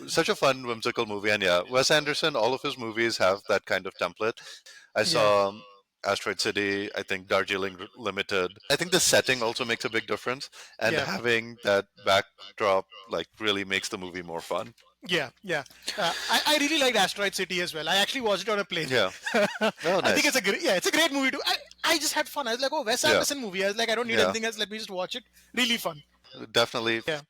Such a fun, whimsical movie. And yeah, Wes Anderson, all of his movies have that kind of template. I Yeah, saw Asteroid City, I think Darjeeling Limited. I think the setting also makes a big difference, and yeah, having that backdrop like really makes the movie more fun. yeah, yeah. I really liked Asteroid City as well. I actually watched it on a plane. Yeah. Oh, I think nice. it's a great movie too. I just had fun. I was like, oh, Wes Yeah. Anderson movie. I was like, I don't need Yeah. anything else. Let me just watch it. Really fun. Definitely. Yeah,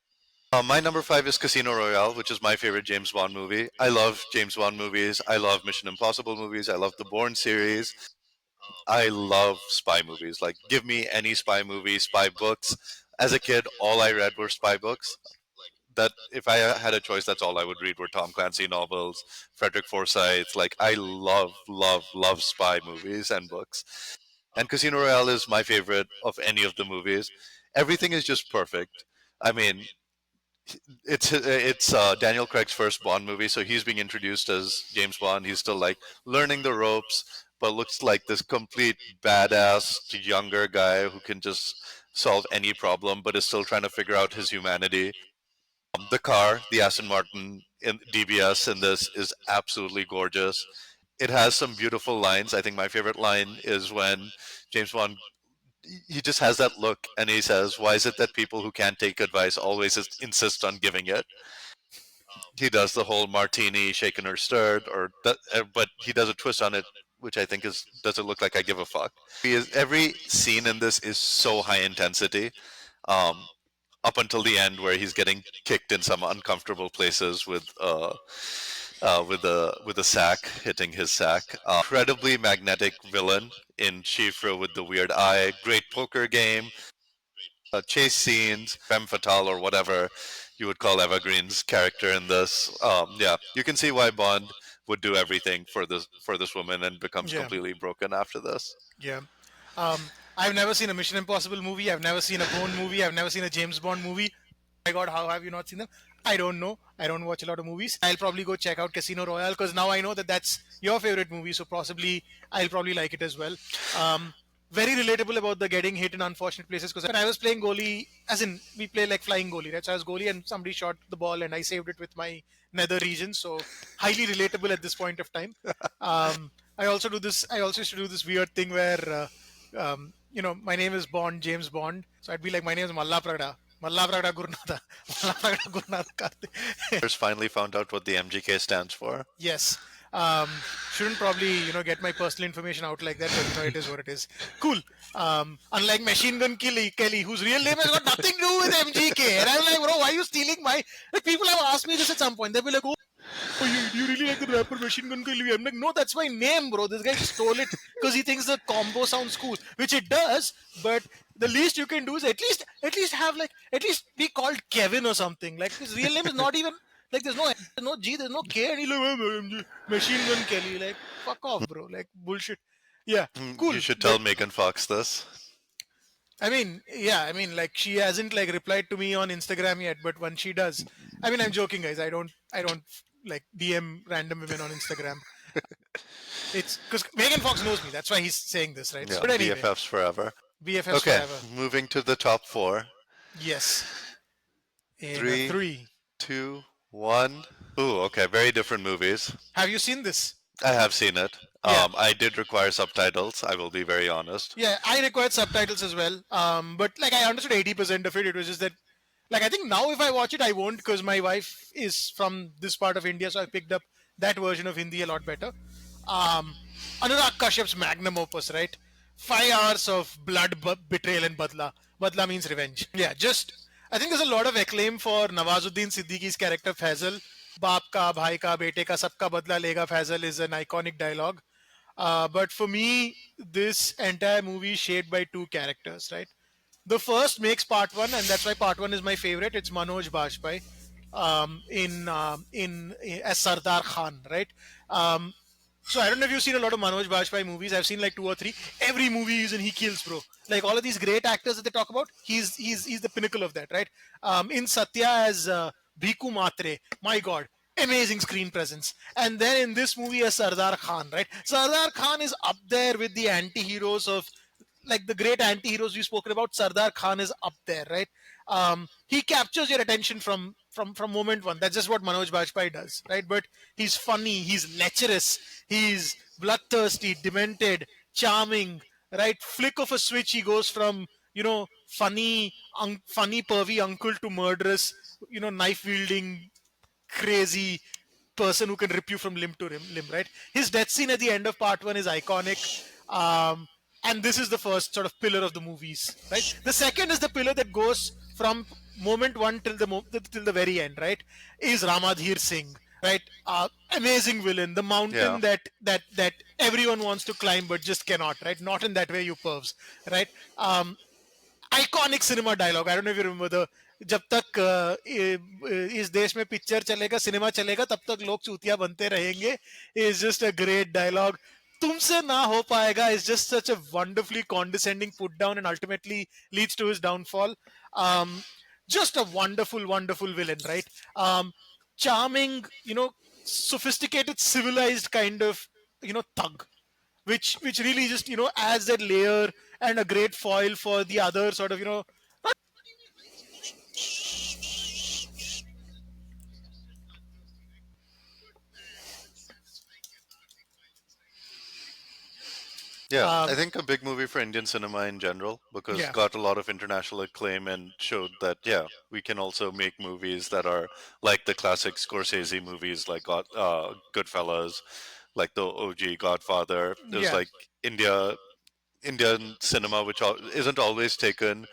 My number five is Casino Royale, which is my favorite James Bond movie. I love James Bond movies. I love Mission Impossible movies. I love the Bourne series. I love spy movies. Like, give me any spy movie, spy books. As a kid, all I read were spy books. That if I had a choice, that's all I would read were Tom Clancy novels, Frederick Forsyth. Like, I love, love, love spy movies and books. And Casino Royale is my favorite of any of the movies. Everything is just perfect. I mean, it's Daniel Craig's first Bond movie, so he's being introduced as James Bond. He's still like learning the ropes, but looks like this complete badass younger guy who can just solve any problem, but is still trying to figure out his humanity. The car, the Aston Martin in DBS in this is absolutely gorgeous. It has some beautiful lines. I think my favorite line is when James Bond he just has that look and he says, "Why is it that people who can't take advice always insist on giving it?" He does the whole martini shaken or stirred, but he does a twist on it, which I think is does it look like I give a fuck. Every scene in this is so high intensity, um, up until the end where he's getting kicked in some uncomfortable places with a sack hitting his sack. Incredibly magnetic villain in Shifra with the weird eye. Great poker game, chase scenes, femme fatale or whatever you would call Eva Green's character in this. Yeah, you can see why Bond would do everything for this woman and becomes yeah, completely broken after this. yeah. I've never seen a Mission Impossible movie. I've never seen a Bourne movie. I've never seen a James Bond movie. My God, how have you not seen them? I don't know. I don't watch a lot of movies. I'll probably go check out Casino Royale because now I know that that's your favorite movie. So possibly I'll probably like it as well. Very relatable about the getting hit in unfortunate places because when I was playing goalie, as in we play like flying goalie, right? So I was goalie and somebody shot the ball and I saved it with my nether region. So highly relatable at this point of time. I also do this. I also used to do this weird thing where, my name is Bond, James Bond. So I'd be like, my name is Malla Pragada, Malla Pragada Gurnatha, Malla Pragada Gurnatha Karthik. Finally found out what the MGK stands for. Yes. Shouldn't probably, get my personal information out like that, but it is what it is. Cool. Unlike Machine Gun Kelly, whose real name has got nothing to do with MGK. And I'm like, bro, why are you stealing my. Like, people have asked me this at some point. They'll be like, oh, do you really like the rapper Machine Gun Kelly? I'm like, no, that's my name, bro. This guy just stole it because he thinks the combo sounds cool, which it does. But the least you can do is at least have like at least be called Kevin or something. Like his real name is not even like there's no G, there's no K, and he's like Machine Gun Kelly. Like fuck off, bro. Like bullshit. Yeah, You cool. should tell But Megan Fox this. I mean, yeah, I mean, like she hasn't like replied to me on Instagram yet, but when she does, I mean, I'm joking, guys. I don't like DM random women on Instagram. It's because Megan Fox knows me. That's why he's saying this, right? Yeah, But anyway, BFFs forever. BFFs Okay, forever. moving to the top four. Yes, in a Three, three. 2, 1. Ooh, okay, very different movies. Have you seen this? I have seen it. Yeah, I did require subtitles. I will be very honest. yeah. I required subtitles as well. But like I understood 80% of it. It was just that, like I think now if I watch it, I won't because my wife is from this part of India, so I picked up that version of Hindi a lot better. Um, Anurag Kashyap's magnum opus, right? 5 hours of blood, betrayal, and badla. Badla means revenge. Yeah, just I think there's a lot of acclaim for Nawazuddin Siddiqui's character Faisal. बाप का भाई का बेटे का सबका बदला लेगा Faizal is an iconic dialogue. But for me, this entire movie is shaped by two characters, right? The first makes part one, and that's why part one is my favorite. It's Manoj Bajpayee in as Sardar Khan, right? Um, so I don't know if you've seen a lot of Manoj Bajpayee movies. I've seen like two or three. Every movie he's in, he kills, bro. Like all of these great actors that they talk about, he's the pinnacle of that, right? In Satya as Bhiku Matre, my God, amazing screen presence. And then in this movie as Sardar Khan, right? Sardar Khan is up there with the anti-heroes of like the great anti-heroes we've spoken about. Sardar Khan is up there, right? He captures your attention from moment one. That's just what Manoj Bajpayee does, right? But he's funny, he's lecherous, he's bloodthirsty, demented, charming, right? Flick of a switch, he goes from funny, funny pervy uncle to murderous, knife wielding crazy person who can rip you from limb to limb, right? His death scene at the end of part one is iconic. Um, and this is the first sort of pillar of the movies, right? The second is the pillar that goes from moment one till the very end, right? Is Ramadhir Singh, right? Amazing villain, the Yeah. mountain that everyone wants to climb but just cannot, right? Not in that way, you pervs, right? Iconic cinema dialogue I don't know if you remember the जब तक इस देश में picture चलेगा cinema चलेगा तब तक लोग चूतिया बनते रहेंगे is just a great dialogue तुमसे ना हो पाएगा is just such a wonderfully condescending put down and ultimately leads to his downfall just a wonderful villain, right? Charming, sophisticated civilized kind of thug, which really just adds that layer and a great foil for the other sort of Yeah, I um think a big movie for Indian cinema in general because yeah, got a lot of international acclaim and showed that yeah, we can also make movies that are like the classic Scorsese movies like Goodfellas, like the OG Godfather. There's yeah, like Indian cinema which isn't always taken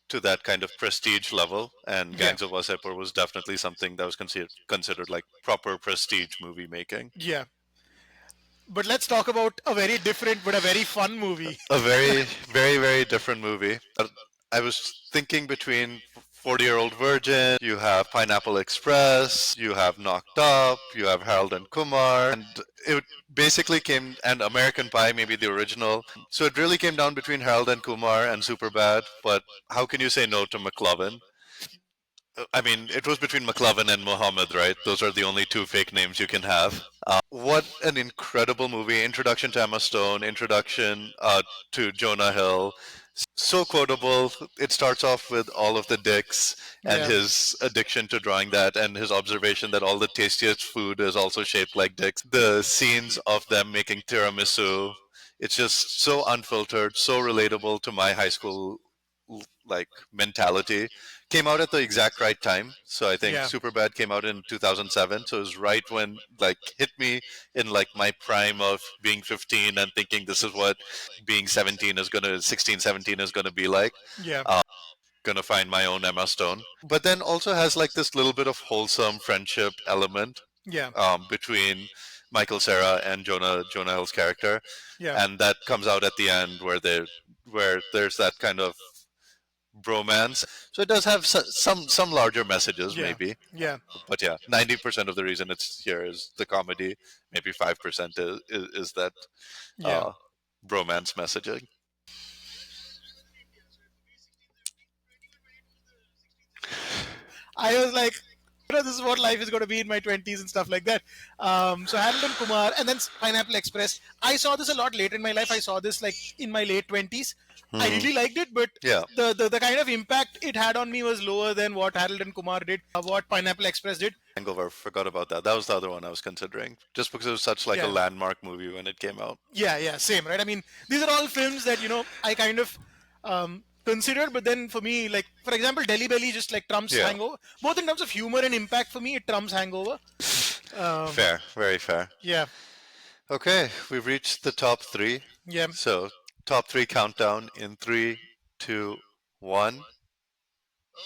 to that kind of prestige level, and yeah, Gangs of Wasseypur was definitely something that was considered like proper prestige movie making. yeah. But let's talk about a very different but a very fun movie. A very, very, very different movie. I was thinking between 40-Year-Old Virgin, you have Pineapple Express, you have Knocked Up, you have Harold and Kumar, and it basically came, and American Pie, maybe the original. So it really came down between Harold and Kumar and Superbad, but how can you say no to McLovin? I mean, it was between McLovin and Muhammad, right? Those are the only two fake names you can have. What an incredible movie! Introduction to Emma Stone, introduction to Jonah Hill, So quotable. It starts off with all of the dicks and Yeah, his addiction to drawing that, and his observation that all the tastiest food is also shaped like dicks. The scenes of them making tiramisu, it's just so unfiltered, so relatable to my high school like mentality. Came out at the exact right time. So I think yeah, Superbad came out in 2007. So it was right when like hit me in like my prime of being 15 and thinking this is what being 17 is gonna 16, 17 is gonna be like. yeah, Gonna find my own Emma Stone. But then also has like this little bit of wholesome friendship element yeah, between Michael Cera and Jonah Hill's character, yeah, and that comes out at the end where there's that kind of bromance. So it does have some larger messages yeah, maybe, yeah, but yeah, 90% of the reason it's here is the comedy. Maybe 5% is that yeah. uh, bromance messaging. I was like, this is what life is going to be in my 20s and stuff like that. So Harold and Kumar, and then Pineapple Express. I saw this a lot later in my life. I saw this like in my late 20s. I Hmm. really liked it, but Yeah, the kind of impact it had on me was lower than what Harold and Kumar did, what Pineapple Express did. Hangover. Forgot about that. That was the other one I was considering, just because it was such like a Yeah, landmark movie when it came out. yeah, same, right? I mean, these are all films that I kind of considered, but then for me, like for example, Delhi Belly just like trumps Yeah, Hangover, both in terms of humor and impact. For me, it trumps Hangover. Um, fair, very fair. yeah, Okay, we've reached the top three. yeah, So top three countdown in three, two, one.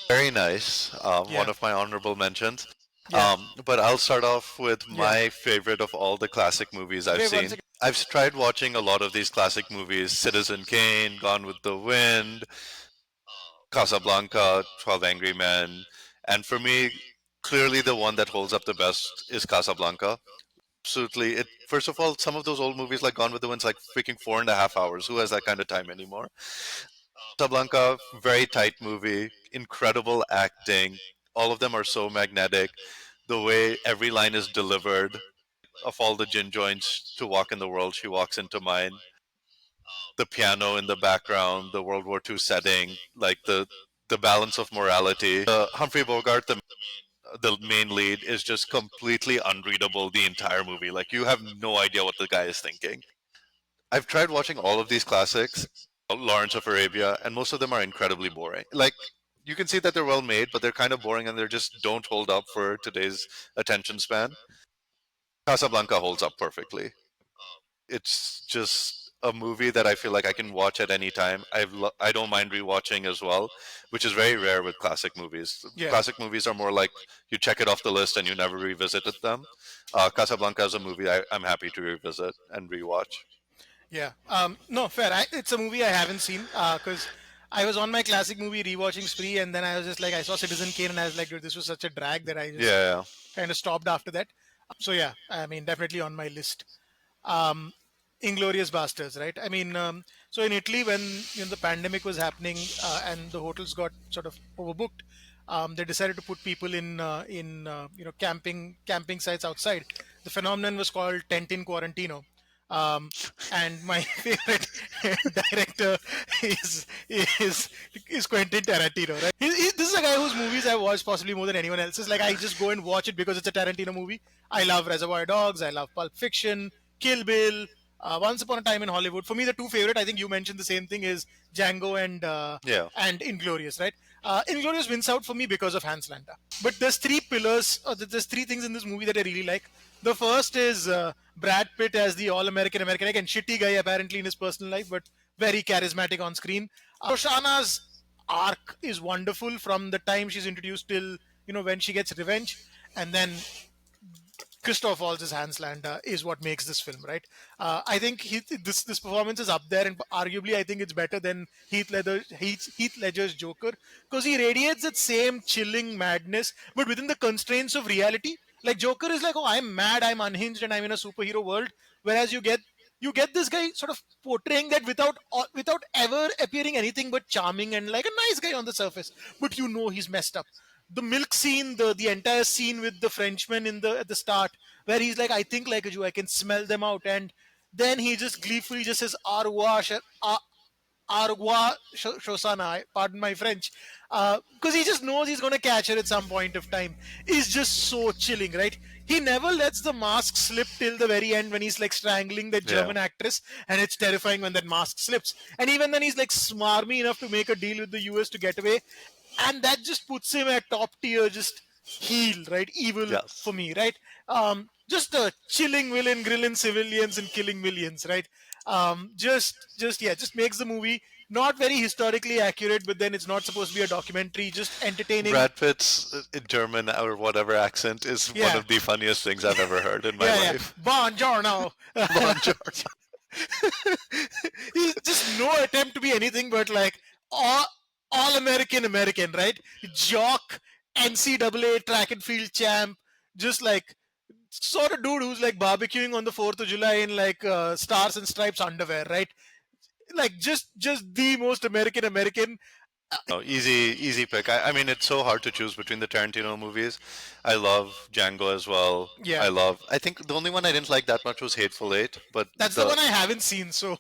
Very nice. One yeah, of my honorable mentions. yeah, But I'll start off with yeah. my favorite of all the classic movies I've Wait one seen. second. I've tried watching a lot of these classic movies: Citizen Kane, Gone with the Wind, Casablanca, 12 Angry Men, and for me, clearly the one that holds up the best is Casablanca. Absolutely. It first of all, some of those old movies like Gone with the Wind's like freaking 4.5 hours. Who has that kind of time anymore? Casablanca, very tight movie, incredible acting. All of them are so magnetic. The way every line is delivered, of all the gin joints to walk in the world, she walks into mine. The piano in the background, the World War II setting, like the balance of morality. Humphrey Bogart, the main lead, is just completely unreadable the entire movie. Like you have no idea what the guy is thinking. I've tried watching all of these classics, Lawrence of Arabia, and most of them are incredibly boring. Like you can see that they're well made, but they're kind of boring and they just don't hold up for today's attention span. Casablanca holds up perfectly. It's just a movie that I feel like I can watch at any time. I don't mind rewatching as well, which is very rare with classic movies. Yeah, Classic movies are more like you check it off the list and you never revisited them. Casablanca is a movie I'm happy to revisit and rewatch. yeah. No, fair. It's a movie I haven't seen because I was on my classic movie rewatching spree, and then I was just like, I saw Citizen Kane, and I was like, dude, this was such a drag that I just Yeah, kind of stopped after that. So yeah, I mean, definitely on my list. um, Inglorious Bastards, right? I mean, so in Italy, when the pandemic was happening and the hotels got sort of overbooked, they decided to put people in camping sites outside. The phenomenon was called tent in quarantino. Um, and my favorite director is is is Quentin Tarantino, right? This is a guy whose movies I watched possibly more than anyone else's. Like I just go and watch it because it's a Tarantino movie. I love Reservoir Dogs. I love Pulp Fiction, Kill Bill, Once Upon a Time in Hollywood. For me, the two favorite, I think you mentioned the same thing, is Django yeah. and Inglorious, right? Inglorious wins out for me because of Hans Landa. But there's three pillars, or there's three things in this movie that I really like. The first is Brad Pitt as the all-American American, again, shitty guy apparently in his personal life, but very charismatic on screen. Roshana's arc is wonderful from the time she's introduced till when she gets revenge, and then Christoph Waltz's Hans Landa is what makes this film, right? I think this performance is up there, and arguably I think it's better than Heath Ledger's Joker because he radiates that same chilling madness, but within the constraints of reality. Like Joker is like, oh, I'm mad, I'm unhinged, and I'm in a superhero world, whereas you get this guy sort of portraying that without ever appearing anything but charming and like a nice guy on the surface, but he's messed up. The milk scene, the entire scene with the Frenchman in the at the start, where he's like, I think like a Jew, I can smell them out, and then he just gleefully just says au revoir, Argua Shosana, pardon my French, because he just knows he's going to catch her at some point of time, is just so chilling, right? He never lets the mask slip till the very end when he's like strangling that Yeah. German actress, and it's terrifying when that mask slips. And even then, he's like smarmy enough to make a deal with the US to get away, and that just puts him at top tier, just heel, right? Evil for Yes. me, right? Just a chilling villain, grilling civilians and killing millions, right? Just makes the movie not very historically accurate, but then it's not supposed to be a documentary, just entertaining. Brad Pitt's German or whatever accent is one Yeah, of the funniest things I've ever heard in my yeah, yeah. life. Buongiorno. Buongiorno. He's just no attempt to be anything but like all American, right? Jock, NCAA track and field champ, just like sort of dude who's like barbecuing on the 4th of July in like stars and stripes underwear, right? Like just the most American. Oh, easy pick. I mean, it's so hard to choose between the Tarantino movies. I love Django as well. Yeah, I think the only one I didn't like that much was Hateful Eight, but that's the the one I haven't seen. So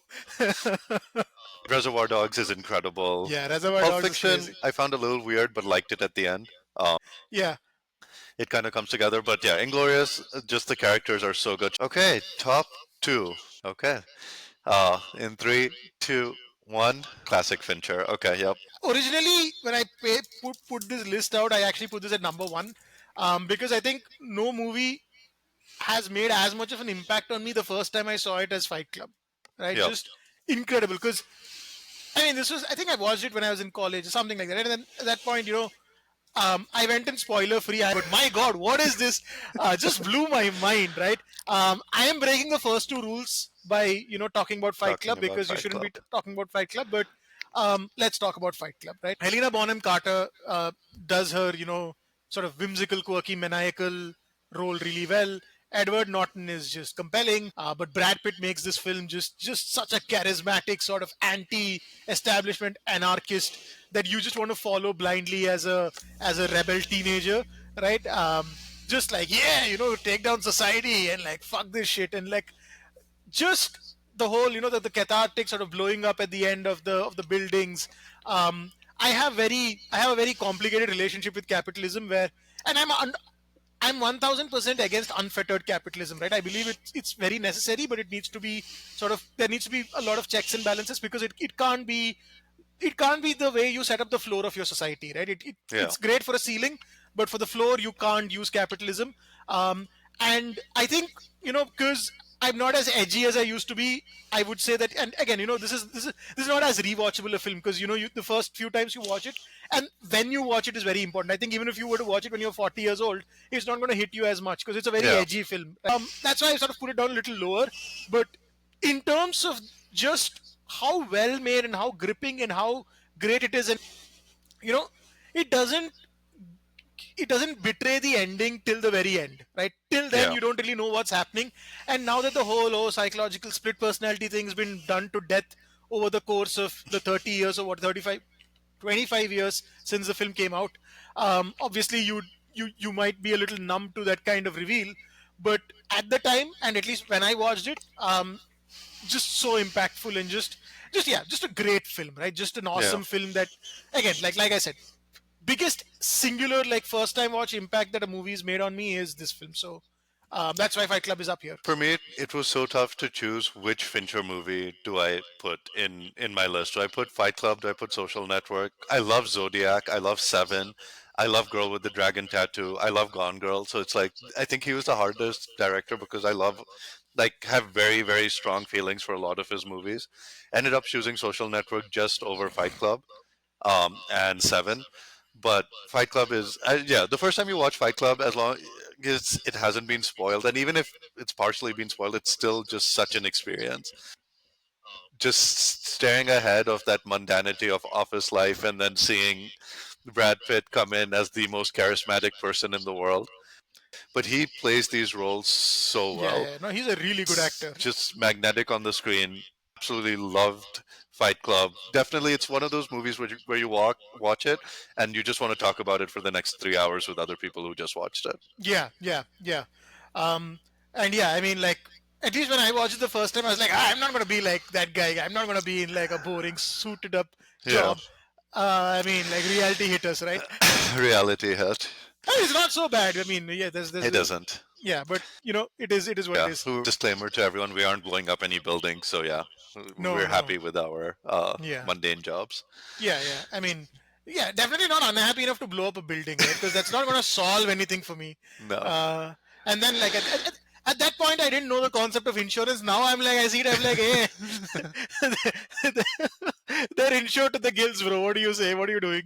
Reservoir Dogs is incredible. yeah, Reservoir Pulp Dogs is Fiction, crazy. I found a little weird, but liked it at the end. Yeah, It kind of comes together, but yeah, Inglorious, just the characters are so good. Okay, top two. Okay. In three, two, one, classic Fincher. Okay, yep. originally when I put this list out, I actually put this at number one, because I think no movie has made as much of an impact on me the first time I saw it as Fight Club, right? Yep. Just incredible. Because I mean, I think I watched it when I was in college or something like that. And then at that point, I went in spoiler free. But my God, what is this? Just blew my mind, right? I am breaking the first two rules by talking about Fight Talking Club, about because you Fight shouldn't be Club. talking about Fight Club. But let's talk about Fight Club, right? Helena Bonham Carter does her sort of whimsical, quirky, maniacal role really well. Edward Norton is just compelling, but Brad Pitt makes this film just such a charismatic sort of anti-establishment anarchist that you just want to follow blindly as a rebel teenager, right? Just like, yeah, take down society and like fuck this shit, and like just the whole the cathartic sort of blowing up at the end of the buildings. I have a very complicated relationship with capitalism, where and I'm 1000% against unfettered capitalism, right? I believe it's very necessary, but it needs to be there needs to be a lot of checks and balances, because it can't be the way you set up the floor of your society, right? Yeah. It's great for a ceiling, but for the floor you can't use capitalism. And I think, because I'm not as edgy as I used to be, I would say that. And again, this is not as rewatchable a film, because the first few times you watch it, and when you watch it is very important. I think even if you were to watch it when you're 40 years old, it's not going to hit you as much, because it's a very Yeah. edgy film. That's why I sort of put it down a little lower. But in terms of just how well made and how gripping and how great it is, and you know it doesn't betray the ending till the very end, right? Till then Yeah. you don't really know what's happening. And now that the whole psychological split personality thing's been done to death over the course of the 30 years, or what, 35, 25 years since the film came out, obviously you might be a little numb to that kind of reveal. But at the time, and at least when I watched it, just so impactful, and just a great film, right? Just an Yeah. awesome film that, again, like I said, biggest singular like first time watch impact that a movie's made on me is this film. So that's why Fight Club is up here. For me, it was so tough to choose which Fincher movie do I put in my list. Do I put Fight Club? Do I put Social Network? I love Zodiac. I love Seven. I love Girl with the Dragon Tattoo. I love Gone Girl. So it's like I think he was the hardest director because I love have very strong feelings for a lot of his movies. Ended up choosing Social Network just over Fight Club and Seven. But Fight Club is yeah. The first time you watch Fight Club, as long as it hasn't been spoiled, and even if it's partially been spoiled, it's still just such an experience. Just staring ahead of that mundanity of office life, and then seeing Brad Pitt come in as the most charismatic person in the world. But he plays these roles so Yeah, well. yeah, no, he's a really good It's actor. just magnetic on the screen. Absolutely loved Fight Club. Definitely, it's one of those movies where you watch it and you just want to talk about it for the next 3 hours with other people who just watched it. Yeah, yeah, yeah. um and yeah, I mean, like, At least when I watched it the first time, I was like, I'm not gonna be like that guy. I'm not gonna be in like a boring suited up Yeah. job. I mean, like reality hitters, right? Reality hit. I mean, it's not so bad. I mean, yeah, there's It a, isn't. yeah, but it is what it Yeah. is. Disclaimer to everyone: we aren't blowing up any buildings, so yeah, No, we're no, happy with our yeah, mundane jobs. yeah. I mean, yeah, definitely not unhappy enough to blow up a building, right? Because that's not gonna solve anything for me. No. Uh, and then like at that point, I didn't know the concept of insurance. Now I'm like, I see it. I'm like, hey, they're insured to the gills, bro. What do you say? What are you doing?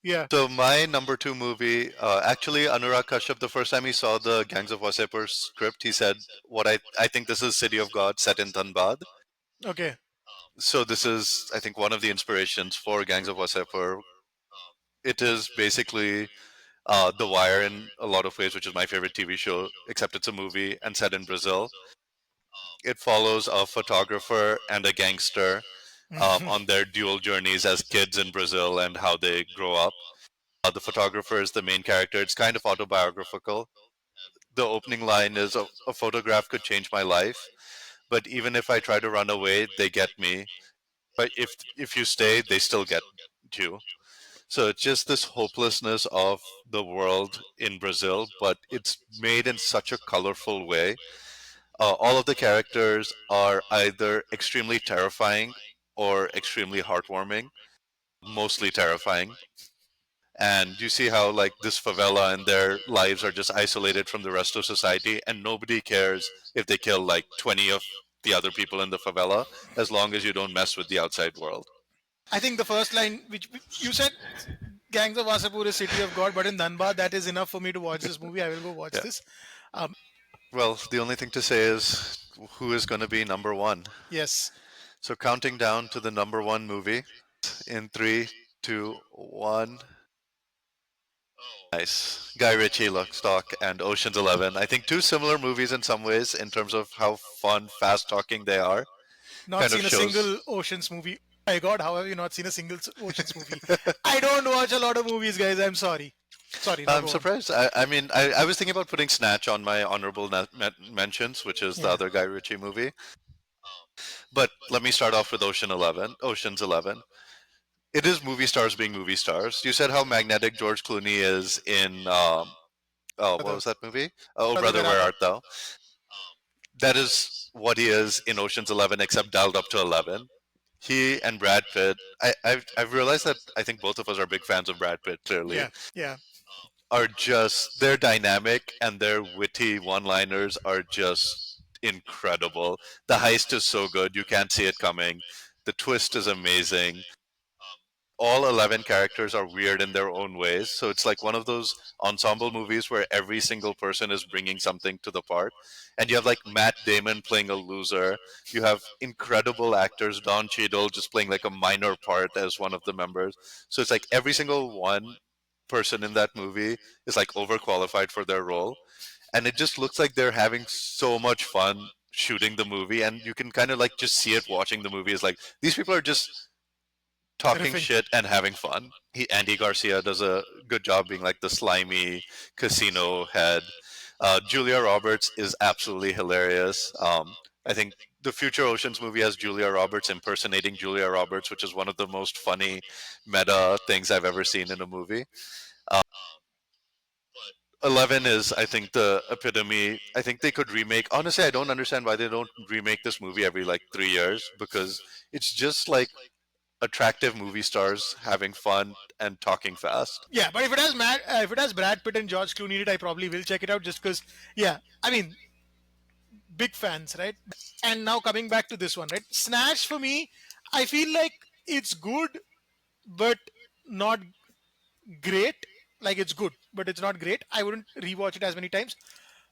Yeah. So my number two movie, actually, Anurag Kashyap, the first time he saw the Gangs of Wasseypur script, he said, "What I think this is City of God set in Dhanbad." Okay. So this is, I think, one of the inspirations for Gangs of Wasseypur. It is basically The Wire in a lot of ways, which is my favorite TV show, except it's a movie and set in Brazil. It follows a photographer and a gangster on their dual journeys as kids in Brazil and how they grow up. The photographer is the main character. It's kind of autobiographical. The opening line is a photograph could change my life, but even if I try to run away, they get me. But if you stay, they still get you. So it's just this hopelessness of the world in Brazil, but it's made in such a colorful way. All of the characters are either extremely terrifying or extremely heartwarming, mostly terrifying. And you see how like this favela and their lives are just isolated from the rest of society, and nobody cares if they kill like 20 of the other people in the favela, as long as you don't mess with the outside world. I think the first line, which you said, Gangs of Wasapur is City of God, but in Dhanbad, that is enough for me to watch this movie. I will go watch Yeah. this. Um, Well, the only thing to say is who is going to be number one. yes. So counting down to the number one movie in three, two, one. Nice. Guy Ritchie, Lock, Stock, and Ocean's 11. I think two similar movies in some ways in terms of how fun, fast talking they are. Not Kind of seen a shows. single Oceans movie. My God, how have you not seen a single Oceans movie? I don't watch a lot of movies, guys. I'm sorry. Sorry, now I'm go on. surprised. I was thinking about putting Snatch on my honorable mentions, which is the Yeah. other Guy Ritchie movie. But let me start off with Ocean's 11. It is movie stars being movie stars. You said how magnetic George Clooney is in oh, what Brother, was that movie? Oh, brother, Brother, where Where art thou? Art Thou? That is what he is in Ocean's 11, except dialed up to 11. He and Brad Pitt. I've realized that I think both of us are big fans of Brad Pitt. Clearly, Yeah, yeah. are just their dynamic and their witty one-liners are just incredible. The heist is so good, you can't see it coming. The twist is amazing. All 11 characters are weird in their own ways. So it's like one of those ensemble movies where every single person is bringing something to the part. And you have like Matt Damon playing a loser. You have incredible actors, Don Cheadle just playing like a minor part as one of the members. So it's like every single one person in that movie is like overqualified for their role. And it just looks like they're having so much fun shooting the movie. And you can kind of like just see it watching the movie. Is like these people are just talking Riffing. shit and having fun. Andy Garcia does a good job being like the slimy casino head. Julia Roberts is absolutely hilarious. I think the future Oceans movie has Julia Roberts impersonating Julia Roberts, which is one of the most funny meta things I've ever seen in a movie. Uh, 11 is, I think, the epitome. I think they could remake. Honestly, I don't understand why they don't remake this movie every like 3 years, because it's just like attractive movie stars having fun and talking fast. Yeah, but if it has Brad Pitt and George Clooney in it, I probably will check it out just because. Yeah, I mean, big fans, right? And now coming back to this one, right? Snatch for me, I feel like it's good, but not great. Like it's good, but it's not great. I wouldn't rewatch it as many times.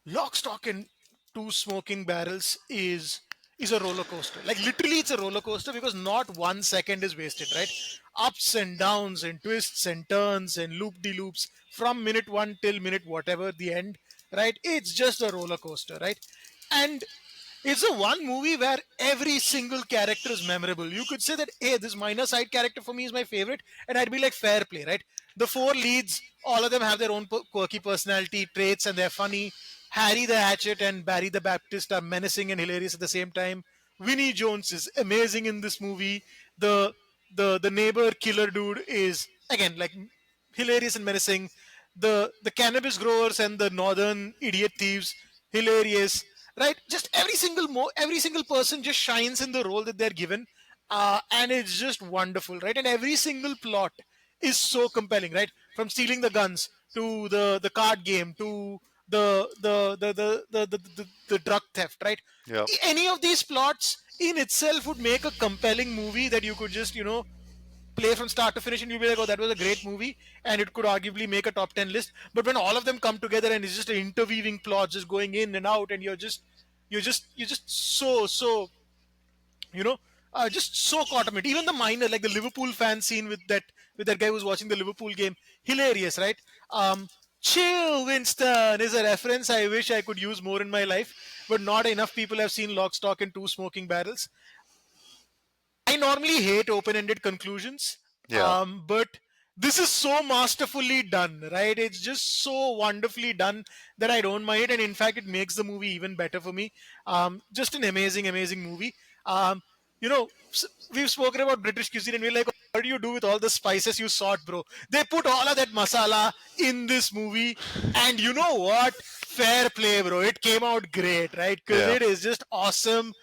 Lock, Stock, and Two Smoking Barrels is a roller coaster. Like literally, it's a roller coaster because not 1 second is wasted. Right, ups and downs and twists and turns and loop de loops from minute one till minute whatever the end. Right, it's just a roller coaster. Right, and it's the one movie where every single character is memorable. You could say that, hey, this minor side character for me is my favorite, and I'd be like, fair play, right? The four leads, all of them have their own quirky personality traits, and they're funny. Harry the Hatchet and Barry the Baptist are menacing and hilarious at the same time. Vinnie Jones is amazing in this movie. The neighbor killer dude is again like hilarious and menacing. The cannabis growers and the northern idiot thieves, hilarious. Right? Just every single person just shines in the role that they're given, and it's just wonderful, right? And every single plot is so compelling, right? From stealing the guns to the card game to the drug theft, right? Yeah. Any of these plots in itself would make a compelling movie that you could just play from start to finish and you'll be like, oh, that was a great movie, and it could arguably make a top 10 list. But when all of them come together and it's just an interweaving plot just going in and out, and you're just you know just so caught up in it. Even the minor, like the Liverpool fan scene with that guy who's watching the Liverpool game, hilarious, right? Chill Winston is a reference I wish I could use more in my life, but not enough people have seen Lock, Stock and Two Smoking Barrels. I normally hate open-ended conclusions, Yeah. but this is so masterfully done, right? It's just so wonderfully done that I don't mind it, and in fact, it makes the movie even better for me. Just an amazing, amazing movie. We've spoken about British cuisine, and we're like, what do you do with all the spices you sought, bro? They put all of that masala in this movie, and you know what? Fair play, bro. It came out great, right? Because Yeah. it is just awesome.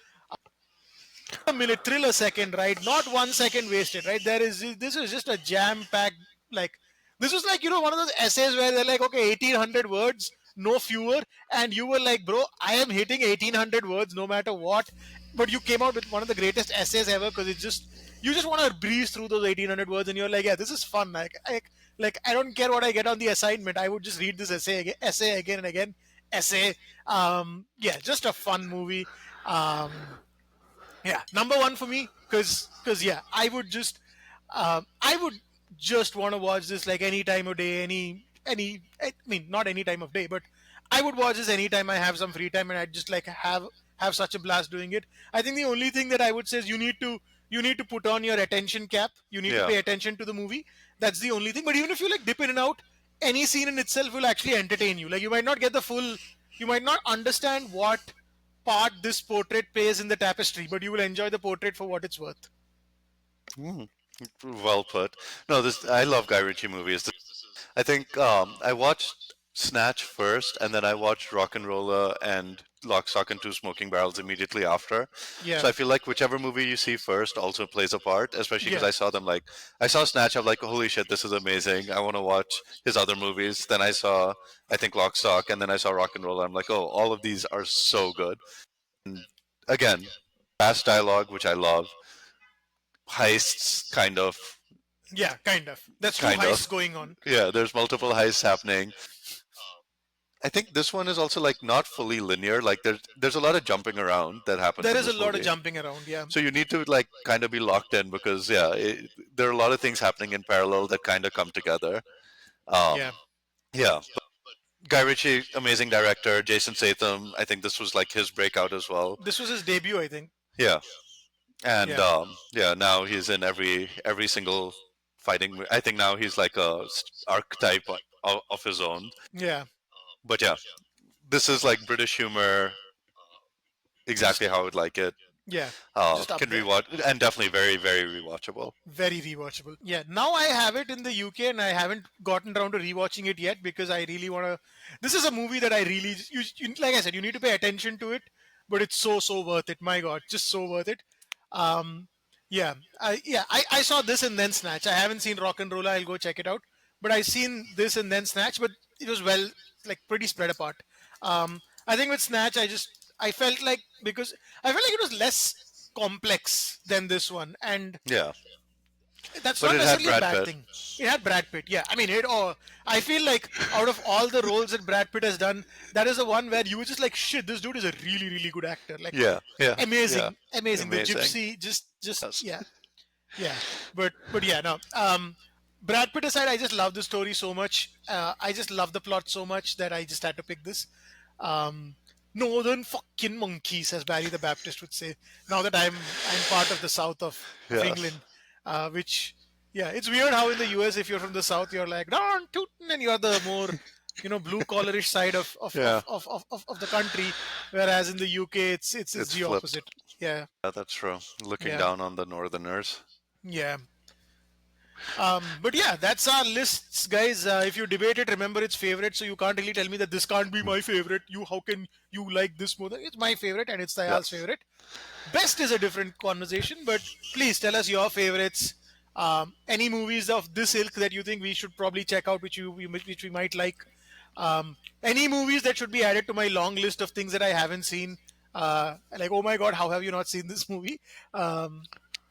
A minute, thrill a second, right? Not 1 second wasted, right? This is just a jam packed, like, this was like, one of those essays where they're like, okay, 1800 words, no fewer. And you were like, bro, I am hitting 1800 words no matter what. But you came out with one of the greatest essays ever because you just want to breeze through those 1800 words and you're like, yeah, this is fun. I don't care what I get on the assignment. I would just read this essay again and again. Essay. Yeah, just a fun movie. Yeah, number one for me, because yeah, I would just want to watch this like any time of day, I mean, not any time of day, but I would watch this anytime I have some free time, and I'd just like have such a blast doing it. I think the only thing that I would say is you need to put on your attention cap. You need to Yeah. pay attention to the movie. That's the only thing. But even if you like dip in and out, any scene in itself will actually entertain you. Like you might not understand what part this portrait plays in the tapestry, but you will enjoy the portrait for what it's worth. Mm, well put. No, this I love Guy Ritchie movies. I think I watched Snatch first, and then I watched Rock and Roller and Lock, Stock, and Two Smoking Barrels immediately after. Yeah, So I feel like whichever movie you see first also plays a part, especially because yeah, I saw them like I saw Snatch. I'm like, holy shit, this is amazing. I want to watch his other movies. Then I saw, I think, Lock, Stock, and then I saw Rock and Roller. I'm like, oh, all of these are so good. And again, fast dialogue, which I love. Heists, yeah. Kind of. That's two kind heists of. going on. Yeah, there's multiple heists happening. I think this one is also like not fully linear. Like there's a lot of jumping around that happens There in is a this lot of movie. jumping around. Yeah, So you need to like kind of be locked in because yeah, there are a lot of things happening in parallel that kind of come together. Um, yeah. yeah, Guy Ritchie, amazing director. Jason Statham, I think this was like his breakout as well. This was his debut, I think. Yeah, and Yeah, yeah, now he's in every single fighting. I think now he's like a archetype of his own. yeah. But yeah, this is like British humor, exactly Just how I would like it. yeah, just up Can there. rewatch and definitely very very rewatchable. Very rewatchable. Yeah, now I have it in the UK and I haven't gotten around to rewatching it yet because I really want to. This is a movie that I really, like I said, you need to pay attention to it, but it's so worth it. My God, just so worth it. Um, I saw this and then Snatch. I haven't seen Rock and Roller. I'll go check it out. But I seen this and then Snatch, but it was like pretty spread apart. I think with Snatch, I felt like because I felt like it was less complex than this one, and Yeah, that's but not it had necessarily a Brad bad Pitt. thing. It had Brad Pitt. Yeah, I mean it. Or I feel like out of all the roles that Brad Pitt has done, that is the one where you were just like, shit, this dude is a really really good actor. Like Yeah, yeah, yeah. amazing, amazing. The Amazing. gypsy, just Yes. yeah, yeah. But yeah, no. Brad Pitt aside, I just love the story so much. I just love the plot so much that I just had to pick this. Um, Northern fucking monkeys, as Barry the Baptist would say. Now that I'm part of the south of Yes. England, which yeah, it's weird how in the US if you're from the south you're like darn tootin' and you're the more blue collarish side Yeah, of the country, whereas in the UK it's it's the flipped. opposite. Yeah, Yeah, that's true. Looking yeah, down on the northerners. yeah. But yeah, that's our lists, guys. If you debate it, remember it's favorite, so you can't really tell me that this can't be my favorite. How can you like this more? It's my favorite, and it's Yeah, Dayal's favorite. Best is a different conversation, but please tell us your favorites. Any movies of this ilk that you think we should probably check out, which we might like. Any movies that should be added to my long list of things that I haven't seen. Like, oh my god, how have you not seen this movie?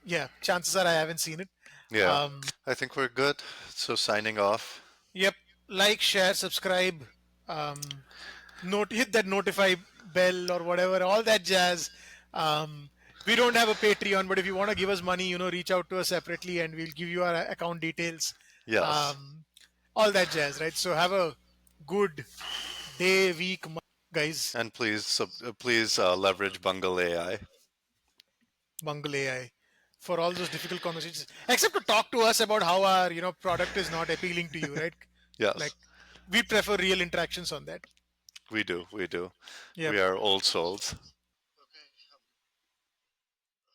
Yeah, chances are I haven't seen it. yeah. Um, I think we're good. So signing off. Yep. Like, share, subscribe. Um, hit that notify bell or whatever, all that jazz. We don't have a Patreon, but if you want to give us money, reach out to us separately and we'll give you our account details. Yes. Um, all that jazz, right? So have a good day, week, month, guys. And please leverage Bungle AI. Bungle AI for all those difficult conversations, except to talk to us about how our product is not appealing to you, right? Like Yes, we prefer real interactions on that. we do. We do. Yep. We are old souls.